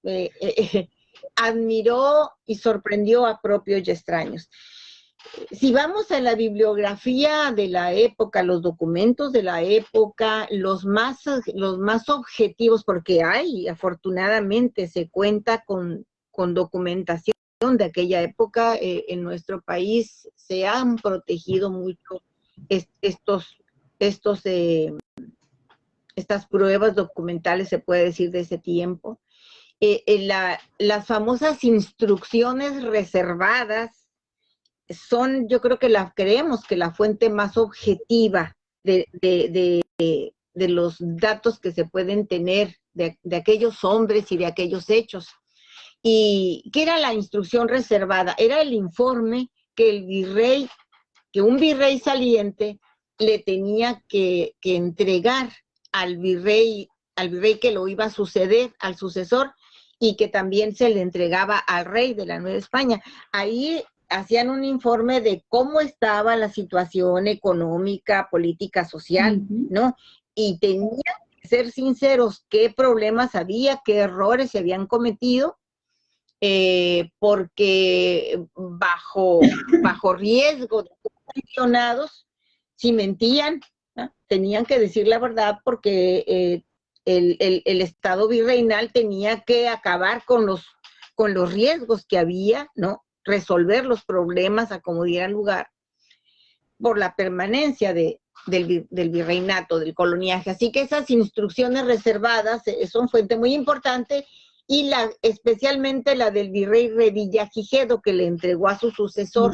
admiró y sorprendió a propios y extraños. Si vamos a la bibliografía de la época, los documentos de la época, los más objetivos, porque hay, afortunadamente, se cuenta con documentación de aquella época, en nuestro país se han protegido mucho estas pruebas documentales, se puede decir, de ese tiempo. Las famosas instrucciones reservadas son, yo creo que creemos que la fuente más objetiva de los datos que se pueden tener de aquellos hombres y de aquellos hechos. ¿Y qué era la instrucción reservada? Era el informe que un virrey saliente le tenía que entregar al virrey que lo iba a suceder, al sucesor, y que también se le entregaba al rey de la Nueva España. Ahí hacían un informe de cómo estaba la situación económica, política, social, ¿no? Y tenían que ser sinceros qué problemas había, qué errores se habían cometido, porque bajo riesgo de ser sancionados, si mentían, ¿no? Tenían que decir la verdad, porque el Estado virreinal tenía que acabar con los riesgos que había, ¿no? Resolver los problemas a como diera lugar por la permanencia del virreinato, del coloniaje. Así que esas instrucciones reservadas son fuente muy importante, y especialmente la del virrey Revillagigedo, que le entregó a su sucesor,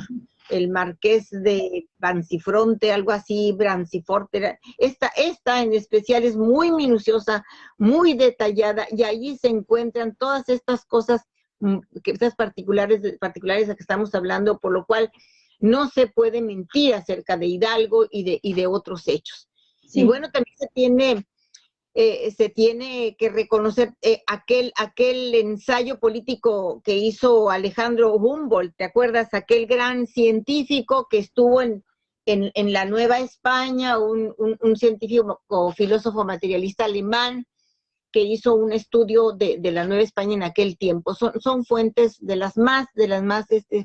el marqués de Branciforte, algo así, Branciforte. Esta en especial es muy minuciosa, muy detallada, y allí se encuentran todas estas cosas, estas particulares de que estamos hablando, por lo cual no se puede mentir acerca de Hidalgo y de otros hechos. Sí. Y bueno, también se tiene que reconocer aquel ensayo político que hizo Alejandro Humboldt, ¿te acuerdas? Aquel gran científico que estuvo en la Nueva España, un científico filósofo materialista alemán que hizo un estudio de la Nueva España en aquel tiempo. Son fuentes de las más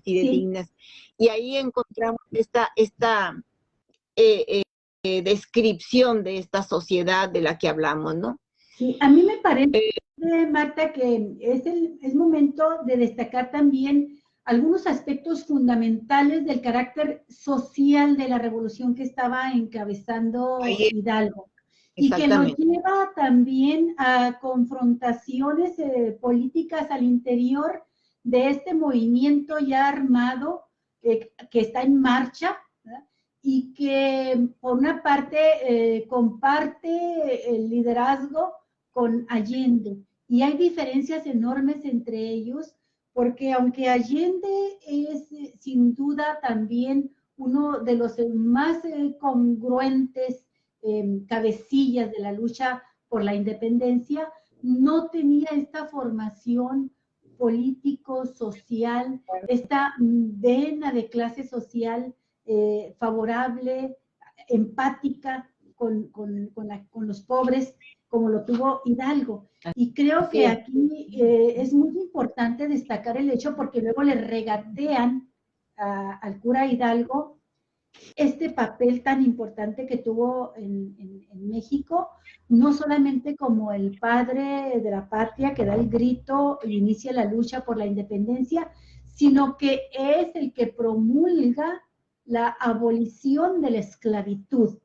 fidedignas. Sí. Y ahí encontramos esta descripción de esta sociedad de la que hablamos, ¿no? Sí, a mí me parece, Marta, que es momento de destacar también algunos aspectos fundamentales del carácter social de la revolución que estaba encabezando Hidalgo, y que nos lleva también a confrontaciones políticas al interior de este movimiento ya armado que está en marcha, ¿verdad? Y que por una parte comparte el liderazgo con Allende. Y hay diferencias enormes entre ellos, porque aunque Allende es sin duda también uno de los más congruentes cabecillas de la lucha por la independencia, no tenía esta formación político-social, esta vena de clase social favorable, empática con los pobres, como lo tuvo Hidalgo. Y creo que aquí es muy importante destacar el hecho, porque luego le regatean al cura Hidalgo este papel tan importante que tuvo en México, no solamente como el padre de la patria que da el grito e inicia la lucha por la independencia, sino que es el que promulga la abolición de la esclavitud.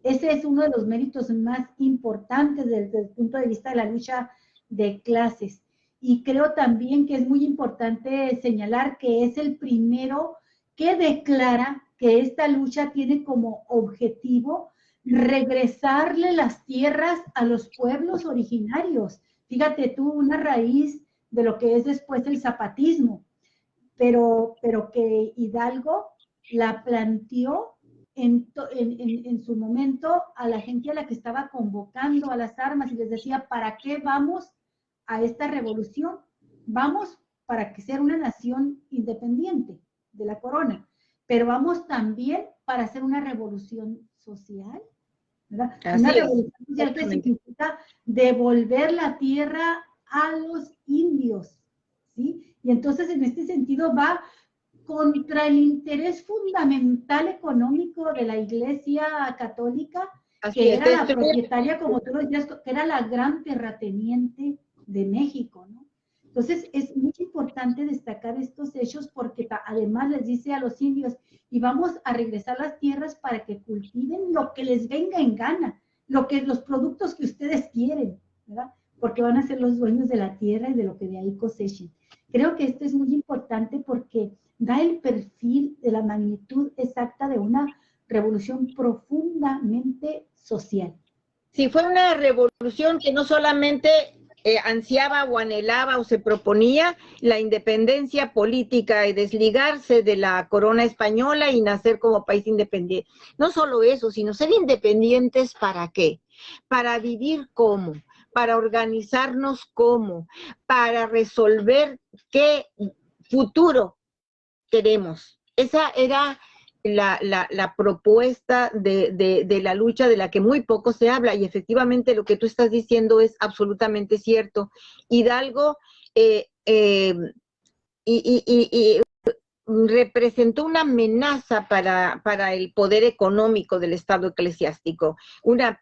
Ese es uno de los méritos más importantes desde el punto de vista de la lucha de clases. Y creo también que es muy importante señalar que es el primero que declara que esta lucha tiene como objetivo regresarle las tierras a los pueblos originarios. Fíjate tú, una raíz de lo que es después el zapatismo, pero que Hidalgo la planteó en su momento a la gente a la que estaba convocando a las armas y les decía, ¿para qué vamos a esta revolución? Vamos para que sea una nación independiente de la corona, pero vamos también para hacer una revolución social, ¿verdad? Una revolución social que significa devolver la tierra a los indios, ¿sí? Y entonces en este sentido va contra el interés fundamental económico de la Iglesia Católica, que era la propietaria, como tú lo decías, que era la gran terrateniente de México, ¿no? Entonces, es muy importante destacar estos hechos porque además les dice a los indios, y vamos a regresar las tierras para que cultiven lo que les venga en gana, los productos que ustedes quieren, ¿verdad? Porque van a ser los dueños de la tierra y de lo que de ahí cosechen. Creo que esto es muy importante porque da el perfil de la magnitud exacta de una revolución profundamente social. Sí, fue una revolución que no solamente ansiaba o anhelaba o se proponía la independencia política y desligarse de la corona española y nacer como país independiente. No solo eso, sino ser independientes, ¿para qué? Para vivir cómo, para organizarnos cómo, para resolver qué futuro queremos. Esa era la propuesta de la lucha de la que muy poco se habla, y efectivamente lo que tú estás diciendo es absolutamente cierto. Hidalgo representó una amenaza para el poder económico del Estado eclesiástico, una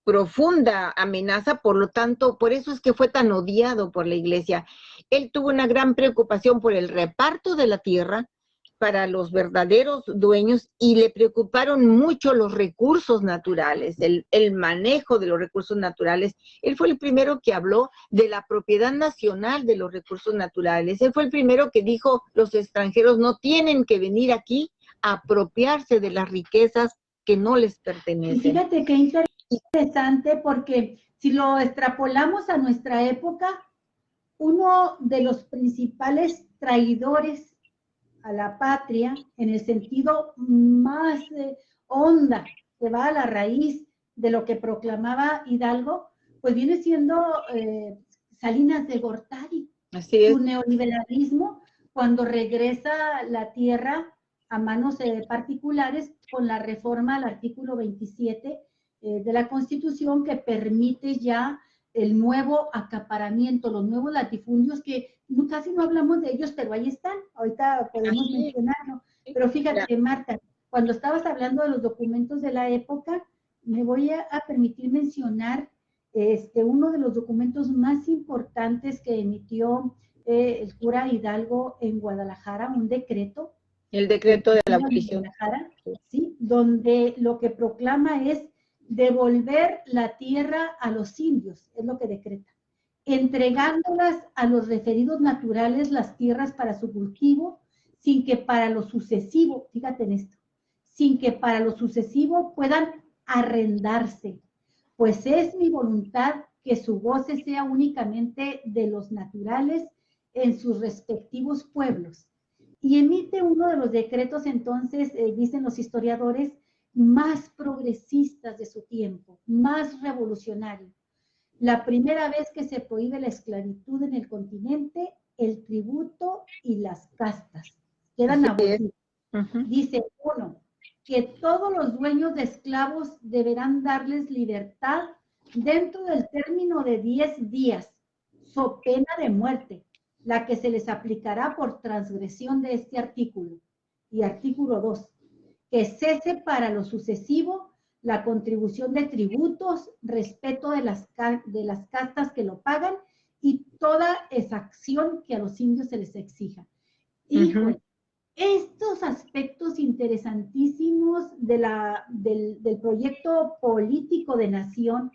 profunda amenaza, por lo tanto, por eso es que fue tan odiado por la Iglesia. Él tuvo una gran preocupación por el reparto de la tierra para los verdaderos dueños, y le preocuparon mucho los recursos naturales, el manejo de los recursos naturales. Él fue el primero que habló de la propiedad nacional de los recursos naturales. Él fue el primero que dijo, los extranjeros no tienen que venir aquí a apropiarse de las riquezas que no les pertenecen. Y fíjate qué interesante, porque si lo extrapolamos a nuestra época, uno de los principales traidores a la patria, en el sentido más honda, que va a la raíz de lo que proclamaba Hidalgo, pues viene siendo Salinas de Gortari. Así es. Su neoliberalismo, cuando regresa la tierra a manos particulares con la reforma al artículo 27 de la Constitución, que permite ya el nuevo acaparamiento, los nuevos latifundios que casi no hablamos de ellos, pero ahí están, ahorita podemos mencionarlo. Pero fíjate, Marta, cuando estabas hablando de los documentos de la época, me voy a permitir mencionar uno de los documentos más importantes que emitió el cura Hidalgo en Guadalajara, un decreto. El decreto de la abolición. ¿Sí? Donde lo que proclama es devolver la tierra a los indios, es lo que decreta, entregándolas a los referidos naturales las tierras para su cultivo, sin que para lo sucesivo, fíjate en esto, sin que para lo sucesivo puedan arrendarse, pues es mi voluntad que su goce sea únicamente de los naturales en sus respectivos pueblos. Y emite uno de los decretos, entonces, dicen los historiadores, más progresistas de su tiempo, más revolucionario. La primera vez que se prohíbe la esclavitud en el continente, el tributo y las castas quedan abolidos. Dice, uno, que todos los dueños de esclavos deberán darles libertad dentro del término de 10 días, so pena de muerte, la que se les aplicará por transgresión de este artículo. Y artículo 2, que cese para lo sucesivo la contribución de tributos, respeto de las castas que lo pagan y toda exacción que a los indios se les exija. Híjole, estos aspectos interesantísimos del proyecto político de nación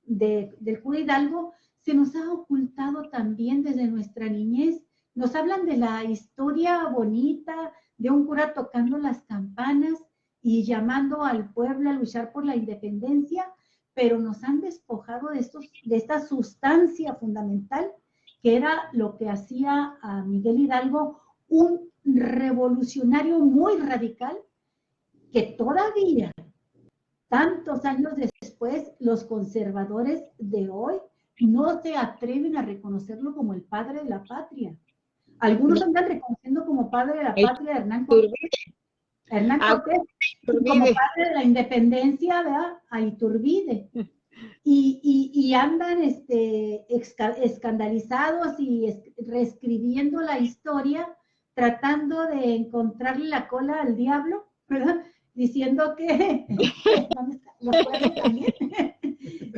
del cura Hidalgo se nos ha ocultado también desde nuestra niñez. Nos hablan de la historia bonita de un cura tocando las campanas y llamando al pueblo a luchar por la independencia, pero nos han despojado de esta sustancia fundamental que era lo que hacía a Miguel Hidalgo un revolucionario muy radical, que todavía, tantos años después, los conservadores de hoy no se atreven a reconocerlo como el padre de la patria. Algunos andan reconociendo como padre de la patria a Hernán Cortés. Hernán Cortés, como padre de la independencia, ¿verdad? A Iturbide. Y andan escandalizados y reescribiendo la historia, tratando de encontrarle la cola al diablo, ¿verdad? Diciendo que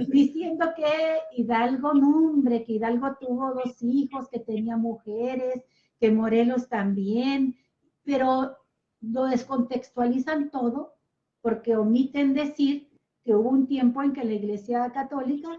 diciendo que Hidalgo, no hombre, que Hidalgo tuvo 2 hijos, que tenía mujeres, que Morelos también, pero lo descontextualizan todo porque omiten decir que hubo un tiempo en que la Iglesia Católica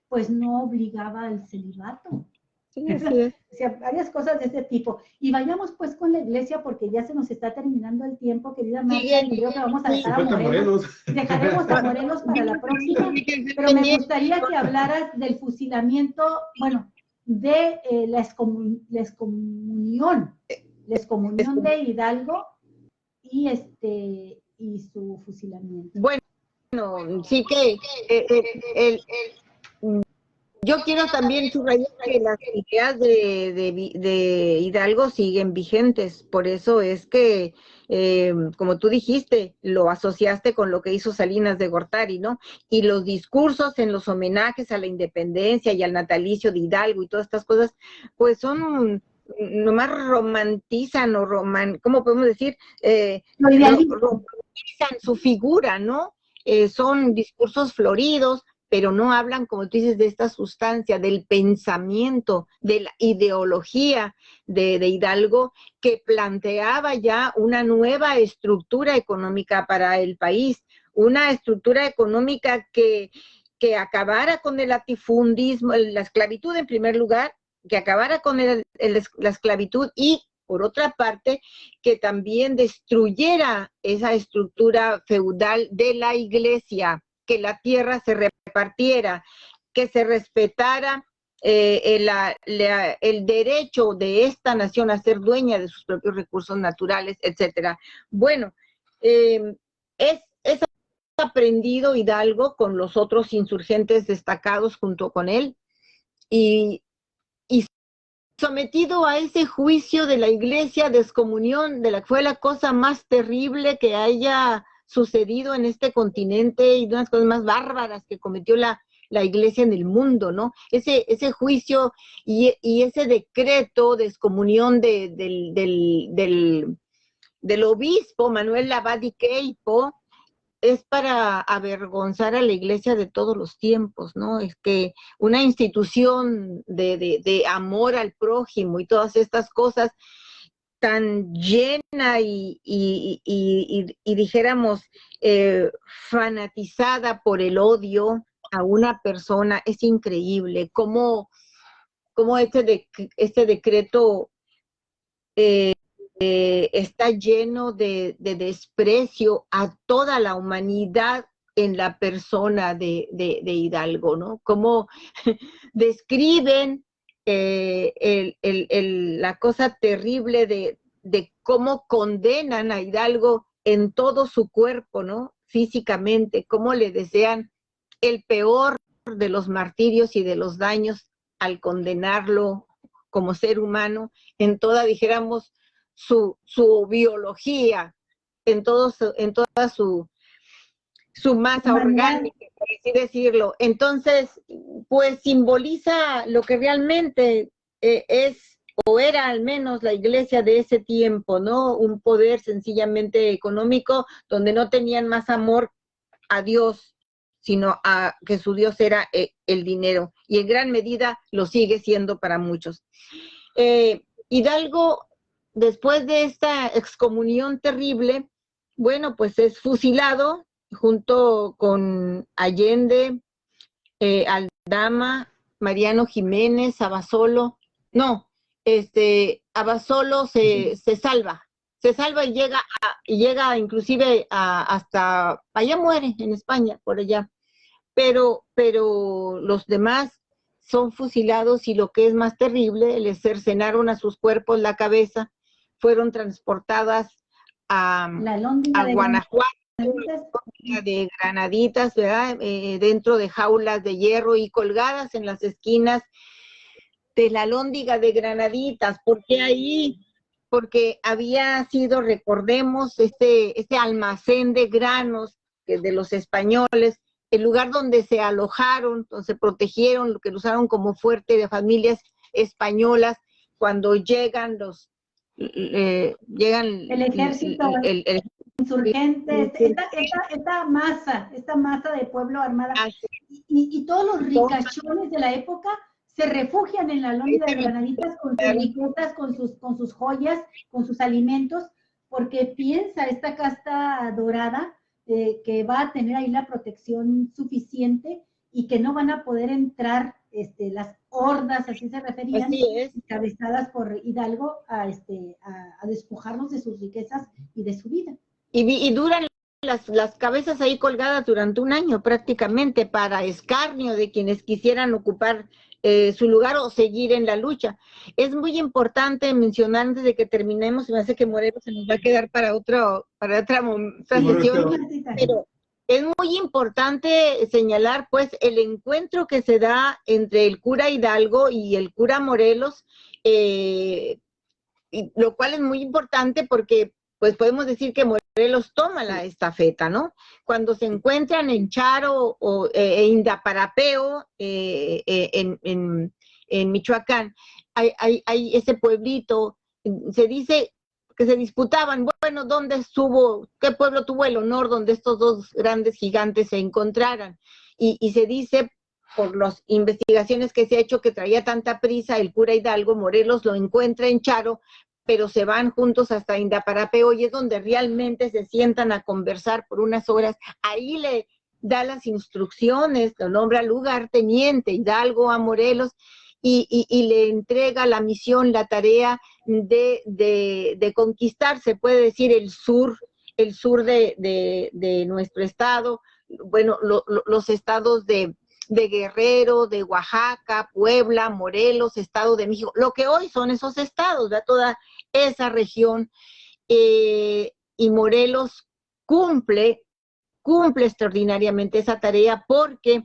pues no obligaba al celibato. Sí, así es. O sea, varias cosas de ese tipo. Y vayamos pues con la Iglesia porque ya se nos está terminando el tiempo, querida Marta, y creo que vamos a dejar a Morelos. Dejaremos a Morelos para la próxima, pero me gustaría que hablaras del fusilamiento, bueno, de la excomunión de Hidalgo y su fusilamiento. Bueno, sí que yo quiero también subrayar que las ideas de Hidalgo siguen vigentes, por eso es que, como tú dijiste, lo asociaste con lo que hizo Salinas de Gortari, ¿no? Y los discursos en los homenajes a la independencia y al natalicio de Hidalgo y todas estas cosas, pues son nomás romantizan o ¿cómo podemos decir? Romantizan su figura, ¿no? Son discursos floridos, pero no hablan, como tú dices, de esta sustancia, del pensamiento, de la ideología de Hidalgo, que planteaba ya una nueva estructura económica para el país, una estructura económica que acabara con el latifundismo, la esclavitud en primer lugar, que acabara con la esclavitud y, por otra parte, que también destruyera esa estructura feudal de la Iglesia, que la tierra se repartiera, que se respetara el derecho de esta nación a ser dueña de sus propios recursos naturales, etcétera. Bueno, es aprendido Hidalgo con los otros insurgentes destacados junto con él y sometido a ese juicio de la Iglesia de excomunión, fue la cosa más terrible que haya sucedido en este continente y de unas cosas más bárbaras que cometió la Iglesia en el mundo, ¿no? Ese juicio y ese decreto de excomunión del obispo Manuel Labadie Queipo es para avergonzar a la Iglesia de todos los tiempos, ¿no? Es que una institución de amor al prójimo y todas estas cosas tan llena y dijéramos fanatizada por el odio a una persona, es increíble cómo este decreto está lleno de desprecio a toda la humanidad en la persona de Hidalgo, ¿no? Cómo describen la cosa terrible de cómo condenan a Hidalgo en todo su cuerpo, ¿no? Físicamente, cómo le desean el peor de los martirios y de los daños al condenarlo como ser humano en toda, dijéramos, su biología, en toda su su masa orgánica, por así decirlo. Entonces, pues simboliza lo que realmente es, o era al menos la iglesia de ese tiempo, ¿no? Un poder sencillamente económico, donde no tenían más amor a Dios, sino a que su Dios era el dinero, y en gran medida lo sigue siendo para muchos. Hidalgo, después de esta excomunión terrible, bueno, pues es fusilado junto con Allende, Aldama, Mariano Jiménez, Abasolo. No, Abasolo se salva y llega inclusive hasta, allá muere en España, por allá, pero los demás son fusilados, y lo que es más terrible, les cercenaron a sus cuerpos la cabeza, fueron transportadas a Guanajuato, de granaditas, ¿verdad? Dentro de jaulas de hierro y colgadas en las esquinas de la Alhóndiga de Granaditas. ¿Por qué ahí? Porque había sido, recordemos, este almacén de granos de los españoles, el lugar donde se alojaron, donde se protegieron, lo que lo usaron como fuerte de familias españolas, cuando llegan el ejército insurgente, esta masa de pueblo armada, y todos los ricachones de la época se refugian en la Alhóndiga de Granaditas con sus riquezas, con sus joyas, con sus alimentos, porque piensa esta casta dorada que va a tener ahí la protección suficiente y que no van a poder entrar las hordas, así se referían, encabezadas por Hidalgo, a despojarnos de sus riquezas y de su vida. Y duran las cabezas ahí colgadas durante un año prácticamente, para escarnio de quienes quisieran ocupar su lugar o seguir en la lucha. Es muy importante mencionar, antes de que terminemos, se me hace que Morelos se nos va a quedar para otra sesión, pero es muy importante señalar pues el encuentro que se da entre el cura Hidalgo y el cura Morelos, y lo cual es muy importante porque pues podemos decir que Morelos toma la estafeta, ¿no? Cuando se encuentran en Charo e Indaparapeo, en Michoacán, hay ese pueblito, se dice que se disputaban, bueno, qué pueblo tuvo el honor donde estos dos grandes gigantes se encontraran, y se dice, por las investigaciones que se ha hecho, que traía tanta prisa el cura Hidalgo, Morelos lo encuentra en Charo, pero se van juntos hasta Indaparapeo, y es donde realmente se sientan a conversar por unas horas. Ahí le da las instrucciones, lo nombra lugarteniente Hidalgo a Morelos, y le entrega la misión, la tarea de conquistar, se puede decir, el sur de nuestro estado, bueno, los estados de Guerrero, de Oaxaca, Puebla, Morelos, Estado de México, lo que hoy son esos estados, ¿verdad? Toda esa región, y Morelos cumple extraordinariamente esa tarea, porque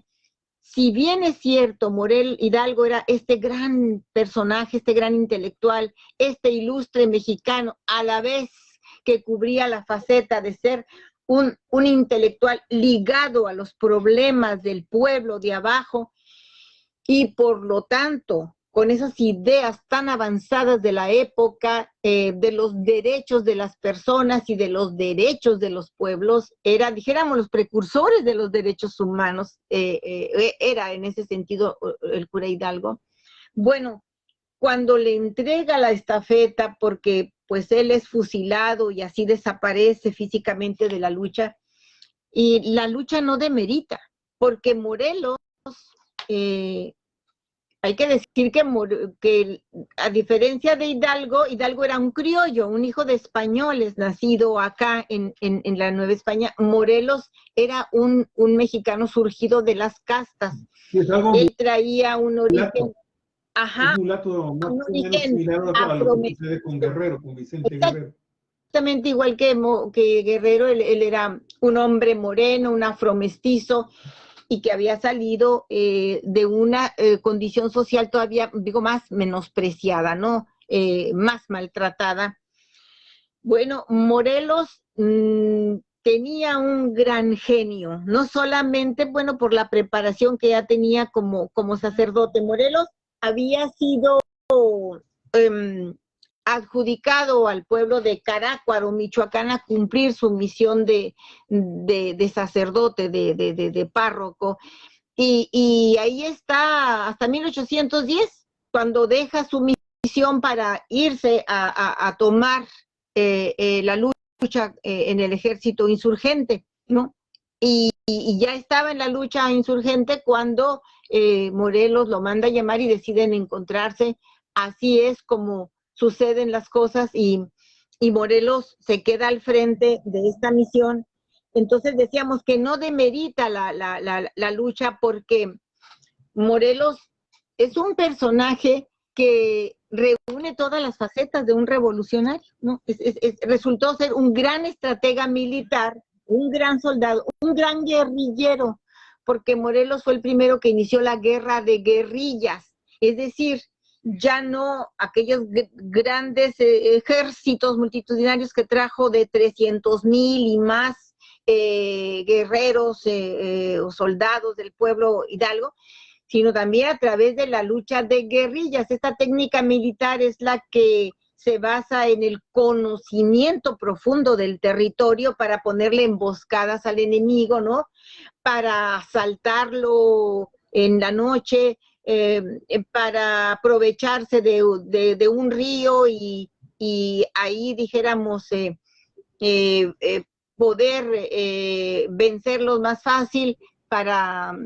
si bien es cierto, Hidalgo era este gran personaje, este gran intelectual, este ilustre mexicano, a la vez que cubría la faceta de ser un intelectual ligado a los problemas del pueblo de abajo, y por lo tanto, con esas ideas tan avanzadas de la época, de los derechos de las personas y de los derechos de los pueblos, era, dijéramos, los precursores de los derechos humanos, era en ese sentido el cura Hidalgo. Bueno, cuando le entrega la estafeta, porque pues él es fusilado y así desaparece físicamente de la lucha, y la lucha no demerita, porque Morelos, hay que decir que a diferencia de Hidalgo era un criollo, un hijo de españoles nacido acá en la Nueva España. Morelos era un mexicano surgido de las castas. Él traía un origen... Ajá, es un origen similar a lo que sucede con Guerrero, con Vicente Guerrero. Exactamente igual que Guerrero, él era un hombre moreno, un afromestizo, y que había salido de una condición social todavía, digo, más menospreciada, ¿no? Más maltratada. Bueno, Morelos tenía un gran genio, no solamente, bueno, por la preparación que ya tenía como sacerdote. Morelos había sido adjudicado al pueblo de Carácuaro, Michoacán, a cumplir su misión de sacerdote, de párroco, y ahí está hasta 1810, cuando deja su misión para irse a tomar la lucha en el ejército insurgente, ¿no? Y ya estaba en la lucha insurgente cuando Morelos lo manda a llamar y deciden encontrarse. Así es como suceden las cosas, y Morelos se queda al frente de esta misión. Entonces decíamos que no demerita la lucha, porque Morelos es un personaje que reúne todas las facetas de un revolucionario, ¿no? Resultó ser un gran estratega militar, un gran soldado, un gran guerrillero, porque Morelos fue el primero que inició la guerra de guerrillas, es decir, ya no aquellos grandes ejércitos multitudinarios que trajo de 300,000 y más guerreros o soldados del pueblo hidalgo, sino también a través de la lucha de guerrillas. Esta técnica militar es la que se basa en el conocimiento profundo del territorio para ponerle emboscadas al enemigo, ¿no? Para asaltarlo en la noche, para aprovecharse de un río y ahí, dijéramos, poder vencerlos más fácil, para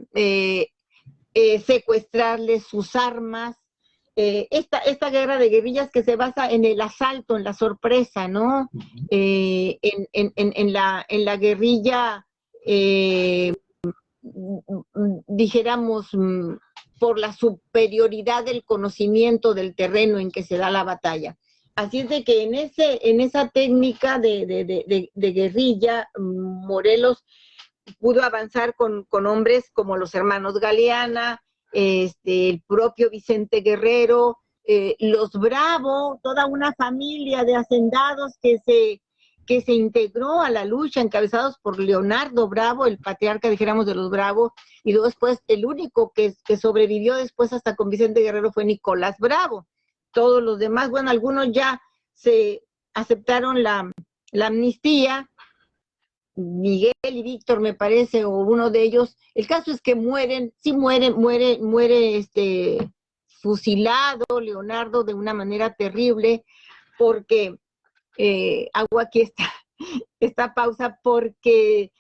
secuestrarles sus armas. Esta guerra de guerrillas que se basa en el asalto, en la sorpresa, ¿no? En la guerrilla, dijéramos, por la superioridad del conocimiento del terreno en que se da la batalla. Así es de que en esa técnica de guerrilla, Morelos pudo avanzar con hombres como los hermanos Galeana, el propio Vicente Guerrero, los Bravo, toda una familia de hacendados que se integró a la lucha, encabezados por Leonardo Bravo, el patriarca, dijéramos, de los Bravo, y luego después el único que sobrevivió después hasta con Vicente Guerrero fue Nicolás Bravo. Todos los demás, bueno, algunos ya se aceptaron la amnistía, Miguel y Víctor, me parece, o uno de ellos. El caso es que muere fusilado Leonardo de una manera terrible, porque hago aquí esta pausa, porque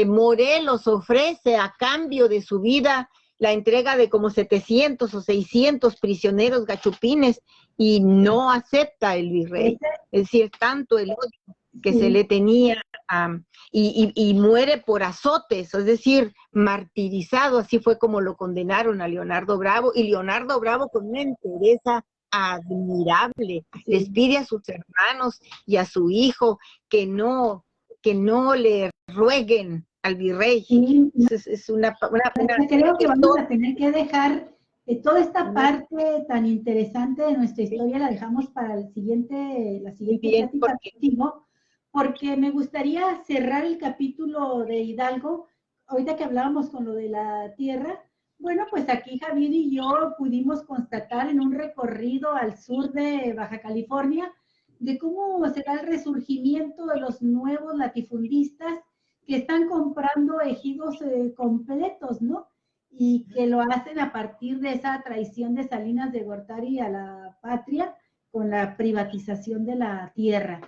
Morelos ofrece a cambio de su vida la entrega de como 700 o 600 prisioneros gachupines, y no acepta el virrey. Es decir, tanto el odio que se le tenía, y muere por azotes, es decir, martirizado. Así fue como lo condenaron a Leonardo Bravo, y Leonardo Bravo, con una entereza admirable, les pide a sus hermanos y a su hijo que no le rueguen al virrey. Sí. Es una creo que vamos a tener que dejar toda esta parte tan interesante de nuestra historia, la dejamos para la siguiente plática contigo, porque me gustaría cerrar el capítulo de Hidalgo, ahorita que hablábamos con lo de la tierra. Bueno, pues aquí Javier y yo pudimos constatar en un recorrido al sur de Baja California de cómo será el resurgimiento de los nuevos latifundistas que están comprando ejidos completos, ¿no? Y que lo hacen a partir de esa traición de Salinas de Gortari a la patria con la privatización de la tierra.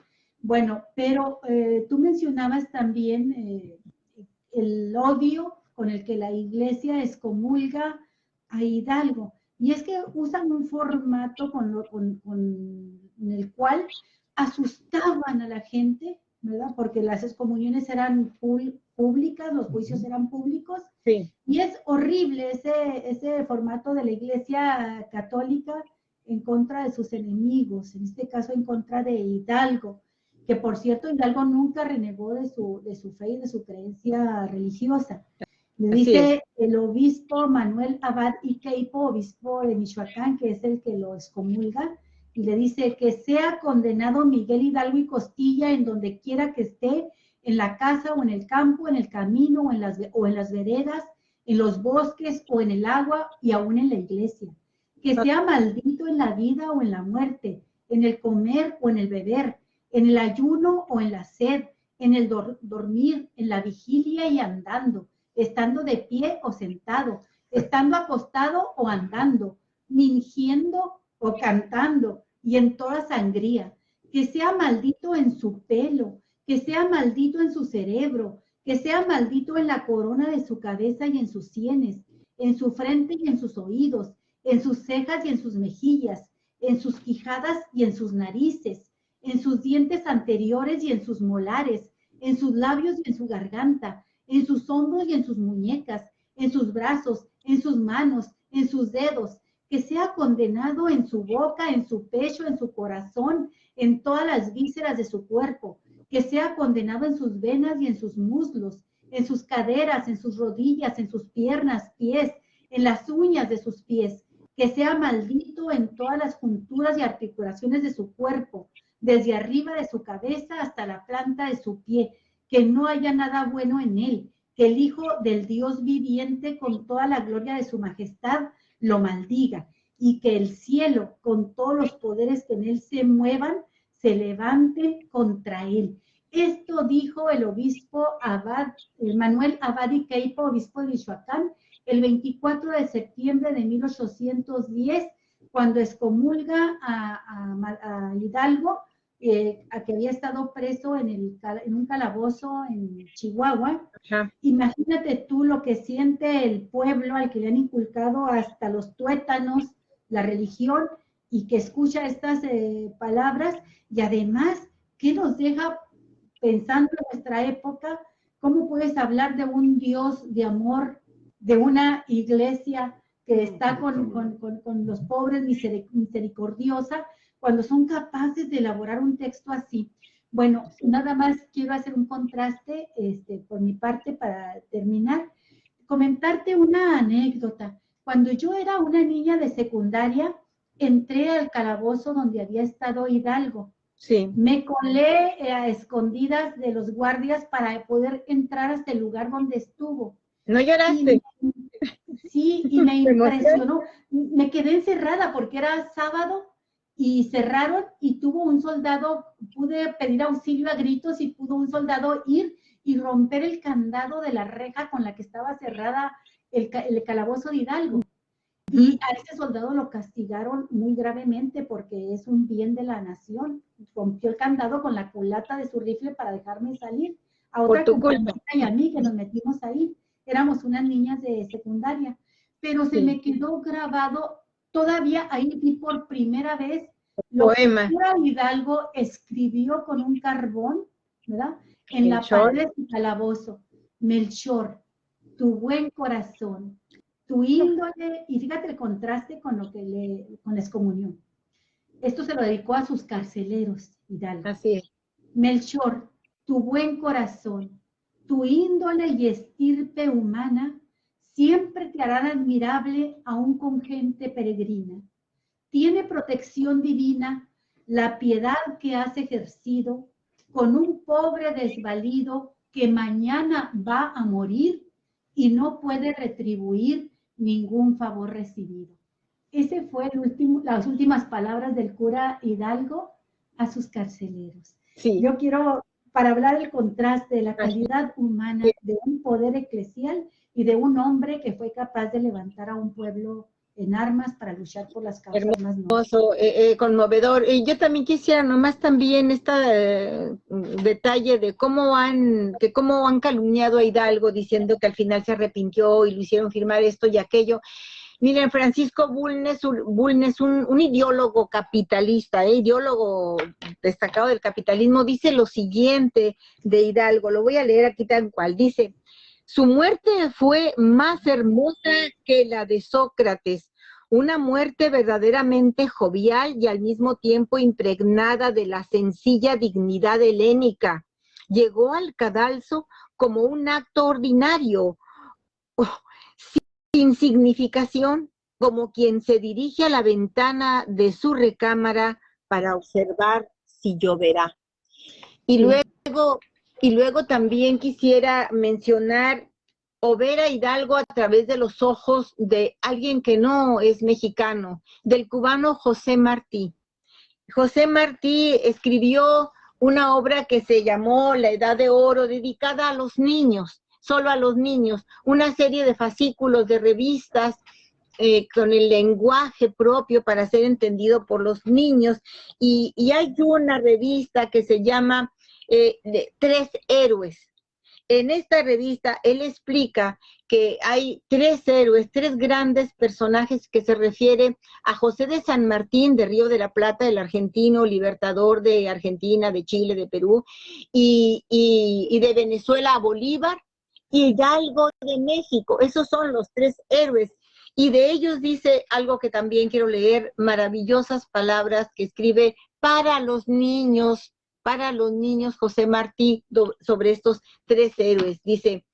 Bueno, pero tú mencionabas también el odio con el que la iglesia excomulga a Hidalgo. Y es que usan un formato con el cual asustaban a la gente, ¿verdad? Porque las excomuniones eran públicas, los juicios eran públicos. Sí. Y es horrible ese formato de la Iglesia Católica en contra de sus enemigos, en este caso en contra de Hidalgo, que por cierto Hidalgo nunca renegó de su fe y de su creencia religiosa. Le dice el obispo Manuel Abad Iqueipo, obispo de Michoacán, que es el que lo excomulga, y le dice que sea condenado Miguel Hidalgo y Costilla en donde quiera que esté, en la casa o en el campo, en el camino o en las veredas, en los bosques o en el agua y aún en la iglesia. Que sea maldito en la vida o en la muerte, en el comer o en el beber, en el ayuno o en la sed, en el dormir, en la vigilia y andando, estando de pie o sentado, estando acostado o andando, mingiendo o cantando, y en toda sangría. Que sea maldito en su pelo, que sea maldito en su cerebro, que sea maldito en la corona de su cabeza y en sus sienes, en su frente y en sus oídos, en sus cejas y en sus mejillas, en sus quijadas y en sus narices, en sus dientes anteriores y en sus molares, en sus labios y en su garganta, en sus hombros y en sus muñecas, en sus brazos, en sus manos, en sus dedos, que sea condenado en su boca, en su pecho, en su corazón, en todas las vísceras de su cuerpo, que sea condenado en sus venas y en sus muslos, en sus caderas, en sus rodillas, en sus piernas, pies, en las uñas de sus pies, que sea maldito en todas las junturas y articulaciones de su cuerpo, desde arriba de su cabeza hasta la planta de su pie, que no haya nada bueno en él, que el Hijo del Dios viviente con toda la gloria de su majestad lo maldiga, y que el cielo con todos los poderes que en él se muevan se levanten contra él. Esto dijo el obispo Manuel Abadi Keipo, obispo de Michoacán, el 24 de septiembre de 1810, cuando excomulga a Hidalgo, a que había estado preso en un calabozo en Chihuahua. Ajá. Imagínate tú lo que siente el pueblo al que le han inculcado hasta los tuétanos la religión y que escucha estas palabras, y además, ¿qué nos deja pensando en nuestra época? ¿Cómo puedes hablar de un Dios de amor, de una iglesia que está con los pobres misericordiosa, cuando son capaces de elaborar un texto así? Bueno, nada más quiero hacer un contraste por mi parte para terminar. Comentarte una anécdota. Cuando yo era una niña de secundaria, entré al calabozo donde había estado Hidalgo. Sí. Me colé a escondidas de los guardias para poder entrar hasta el lugar donde estuvo. ¿No lloraste? Sí, y me impresionó. Me quedé encerrada porque era sábado y cerraron y tuvo un soldado, pude pedir auxilio a gritos y pudo un soldado ir y romper el candado de la reja con la que estaba cerrada el calabozo de Hidalgo. Y a ese soldado lo castigaron muy gravemente porque es un bien de la nación. Rompió el candado con la culata de su rifle para dejarme salir. A otra compañera y a mí que nos metimos ahí. Éramos unas niñas de secundaria. Pero se me quedó grabado, todavía ahí vi por primera vez lo que Hidalgo escribió con un carbón, ¿verdad? En la pared de su calabozo. Melchor, tu buen corazón, tu índole, y fíjate el contraste con lo que con la excomunión. Esto se lo dedicó a sus carceleros, Hidalgo. Así es. Melchor, tu buen corazón, tu índole y estirpe humana siempre te harán admirable aún con gente peregrina. Tiene protección divina la piedad que has ejercido con un pobre desvalido que mañana va a morir y no puede retribuir ningún favor recibido. Ese fue las últimas palabras del cura Hidalgo a sus carceleros. Sí. Yo quiero, para hablar del contraste de la calidad humana de un poder eclesial y de un hombre que fue capaz de levantar a un pueblo en armas para luchar por las causas más nobles. Conmovedor. Y yo también quisiera nomás también este detalle de cómo han calumniado a Hidalgo diciendo que al final se arrepintió y lo hicieron firmar esto y aquello. Miren, Francisco Bulnes, un ideólogo capitalista, ideólogo destacado del capitalismo, dice lo siguiente de Hidalgo, lo voy a leer aquí tal cual, dice: su muerte fue más hermosa que la de Sócrates, una muerte verdaderamente jovial y al mismo tiempo impregnada de la sencilla dignidad helénica. Llegó al cadalso como un acto ordinario, sin significación, como quien se dirige a la ventana de su recámara para observar si lloverá. Y luego Y luego también quisiera mencionar o ver a Hidalgo a través de los ojos de alguien que no es mexicano, del cubano José Martí. José Martí escribió una obra que se llamó La Edad de Oro, dedicada a los niños, solo a los niños, una serie de fascículos de revistas con el lenguaje propio para ser entendido por los niños. Y hay una revista que se llama Tres Héroes. En esta revista él explica que hay tres héroes, tres grandes personajes que se refieren a José de San Martín de Río de la Plata, el argentino, libertador de Argentina, de Chile, de Perú, y de Venezuela a Bolívar, y Hidalgo de México. Esos son los tres héroes. Y de ellos dice algo que también quiero leer, maravillosas palabras que escribe para los niños José Martí sobre estos tres héroes. Dice,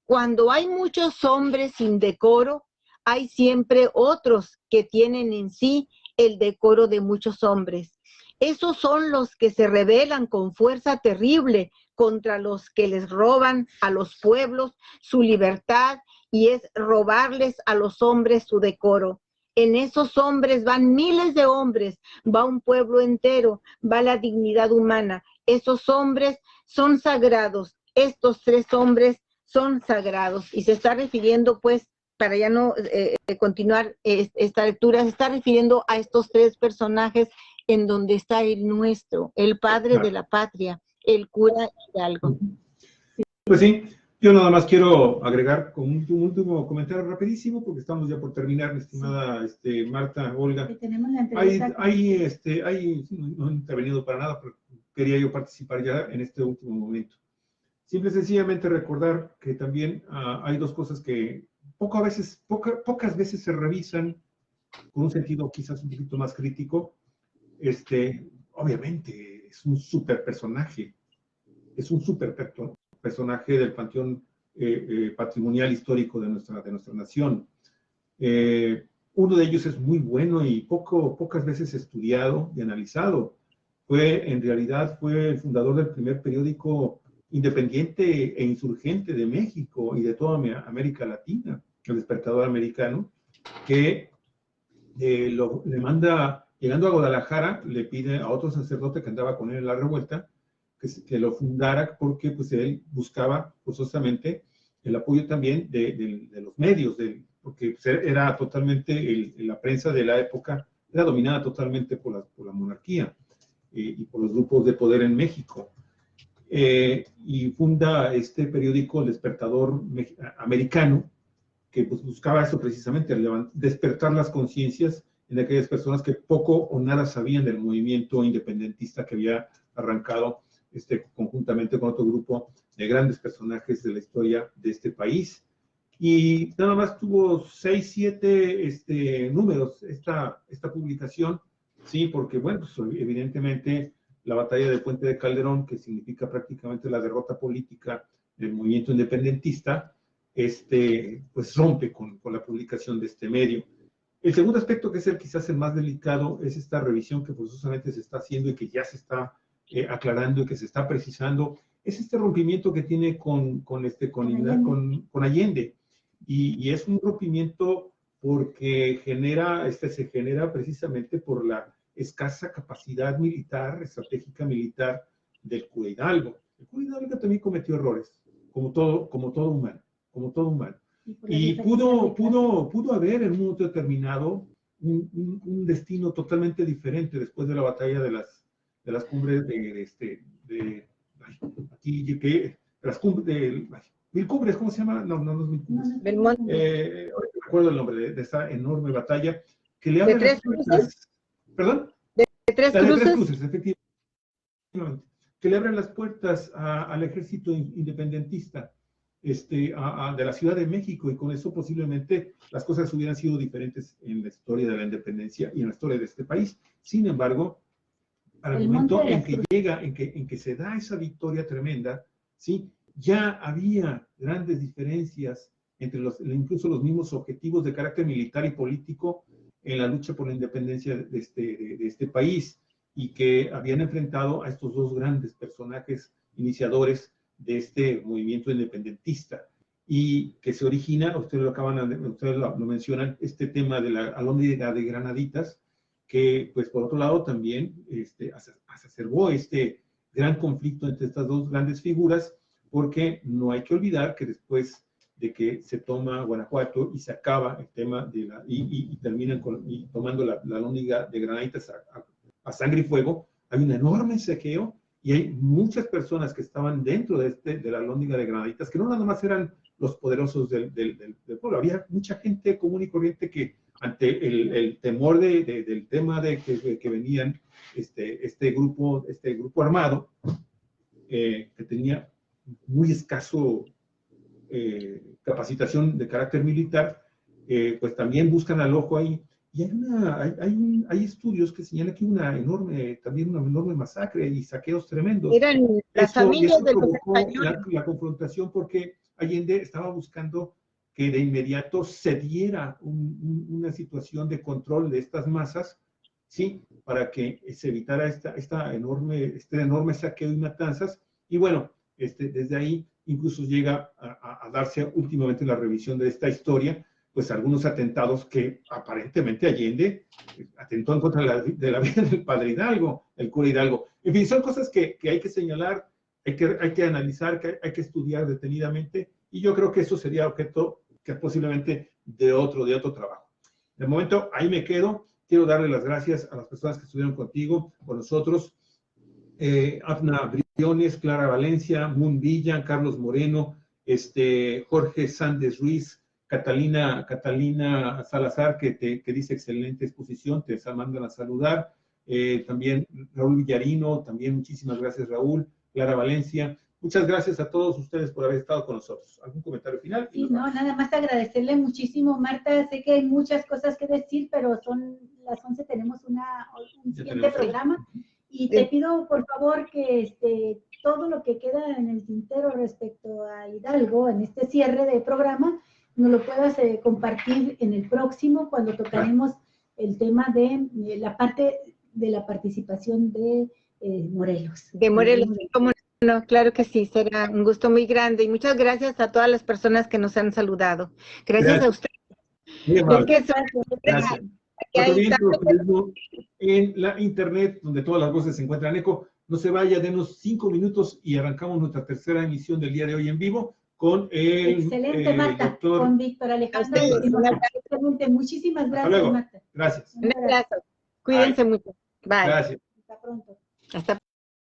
cuando hay muchos hombres sin decoro, hay siempre otros que tienen en sí el decoro de muchos hombres. Esos son los que se rebelan con fuerza terrible contra los que les roban a los pueblos su libertad, y es robarles a los hombres su decoro. En esos hombres van miles de hombres, va un pueblo entero, va la dignidad humana. Esos hombres son sagrados, estos tres hombres son sagrados. Y se está refiriendo, pues, para ya no continuar esta lectura, se está refiriendo a estos tres personajes en donde está el nuestro, el padre de la patria, el cura Hidalgo. Pues sí, yo nada más quiero agregar con un último comentario rapidísimo, porque estamos ya por terminar, mi estimada Marta, Olga. Tenemos la entrevista. No he intervenido para nada, pero quería yo participar ya en este último momento. Simple y sencillamente recordar que también hay dos cosas que pocas veces se revisan con un sentido quizás un poquito más crítico. Obviamente es un super personaje, del panteón patrimonial histórico de nuestra nación. Uno de ellos es muy bueno y pocas veces estudiado y analizado. En realidad fue el fundador del primer periódico independiente e insurgente de México y de toda América Latina, El Despertador Americano, que le manda, llegando a Guadalajara, le pide a otro sacerdote que andaba con él en la revuelta, que lo fundara, porque pues él buscaba forzosamente el apoyo también de los medios, porque pues, era totalmente, la prensa de la época era dominada totalmente por la monarquía y por los grupos de poder en México. Y funda este periódico, El Despertador Americano, que pues, buscaba eso precisamente, despertar las conciencias en aquellas personas que poco o nada sabían del movimiento independentista que había arrancado conjuntamente con otro grupo de grandes personajes de la historia de este país. Y nada más tuvo 6, 7 números esta publicación, sí, porque, bueno, pues, evidentemente la batalla de Puente de Calderón, que significa prácticamente la derrota política del movimiento independentista, pues rompe con la publicación de este medio. El segundo aspecto, que es quizás el más delicado, es esta revisión que forzosamente se está haciendo y que ya se está aclarando y que se está precisando, es este rompimiento que tiene con Allende. Y es un rompimiento porque se genera precisamente por la escasa capacidad militar, estratégica militar del cura Hidalgo. El cura Hidalgo también cometió errores, como todo humano. Y pudo haber en un momento determinado un destino totalmente diferente después de la batalla de las cumbres Mil Cumbres, ¿cómo se llama? No es Mil Cumbres. Ahorita recuerdo el nombre de esta enorme batalla que le abre las puertas. ¿Perdón? ¿De Tres Cruces? De Tres Cruces, efectivamente. Que le abren las puertas al ejército independentista de la Ciudad de México, y con eso posiblemente las cosas hubieran sido diferentes en la historia de la independencia y en la historia de este país. Sin embargo, al momento en que se da esa victoria tremenda, ¿sí? Ya había grandes diferencias entre incluso los mismos objetivos de carácter militar y político en la lucha por la independencia de este país, y que habían enfrentado a estos dos grandes personajes iniciadores de este movimiento independentista y que se origina, ustedes lo mencionan, este tema de la alhóndiga de Granaditas, que pues por otro lado también exacerbó este gran conflicto entre estas dos grandes figuras, porque no hay que olvidar que después de que se toma Guanajuato y se acaba el tema y terminan tomando la alhóndiga de Granaditas a sangre y fuego, hay un enorme saqueo y hay muchas personas que estaban dentro de la alhóndiga de Granaditas, que no nada más eran los poderosos del pueblo, había mucha gente común y corriente que ante el temor del tema de que venían este grupo armado, que tenía muy escaso capacitación de carácter militar, pues también buscan al ojo ahí. Y hay estudios que señalan que también una enorme masacre y saqueos tremendos. Eran las familias de los españoles. La confrontación, porque Allende estaba buscando que de inmediato se diera una situación de control de estas masas, ¿sí? Para que se evitara este enorme saqueo y matanzas. Y bueno, desde ahí incluso llega a darse últimamente la revisión de esta historia, pues algunos atentados que aparentemente Allende atentó en contra de la vida del padre Hidalgo, el cura Hidalgo. En fin, son cosas que hay que señalar, hay que analizar, que hay que estudiar detenidamente, y yo creo que eso sería objeto que posiblemente de otro trabajo. De momento, ahí me quedo. Quiero darle las gracias a las personas que estuvieron contigo, con nosotros. Afna Briones, Clara Valencia, Moon Villa, Carlos Moreno, Jorge Sández Ruiz, Catalina Salazar, que dice excelente exposición, te mandan a saludar. También Raúl Villarino, también muchísimas gracias, Raúl. Clara Valencia, muchas gracias a todos ustedes por haber estado con nosotros. ¿Algún comentario final? Sí, no, nada más agradecerle muchísimo, Marta. Sé que hay muchas cosas que decir, pero son las 11, tenemos un siguiente programa. Y te pido, por favor, que todo lo que queda en el tintero respecto a Hidalgo, en este cierre de programa, nos lo puedas compartir en el próximo, cuando tocaremos el tema de la parte de la participación de Morelos. De Morelos, ¿cómo no? Claro que sí, será un gusto muy grande. Y muchas gracias a todas las personas que nos han saludado. Gracias a ustedes. Muy amable. Gracias. En la internet, donde todas las voces se encuentran en eco. No se vaya, denos 5 minutos y arrancamos nuestra tercera emisión del día de hoy en vivo con el excelente, Marta, doctor, con Víctor Alejandro. Excelente, muchísimas gracias, Marta. Gracias. Un abrazo. Cuídense mucho. Bye. Gracias. Hasta pronto. Hasta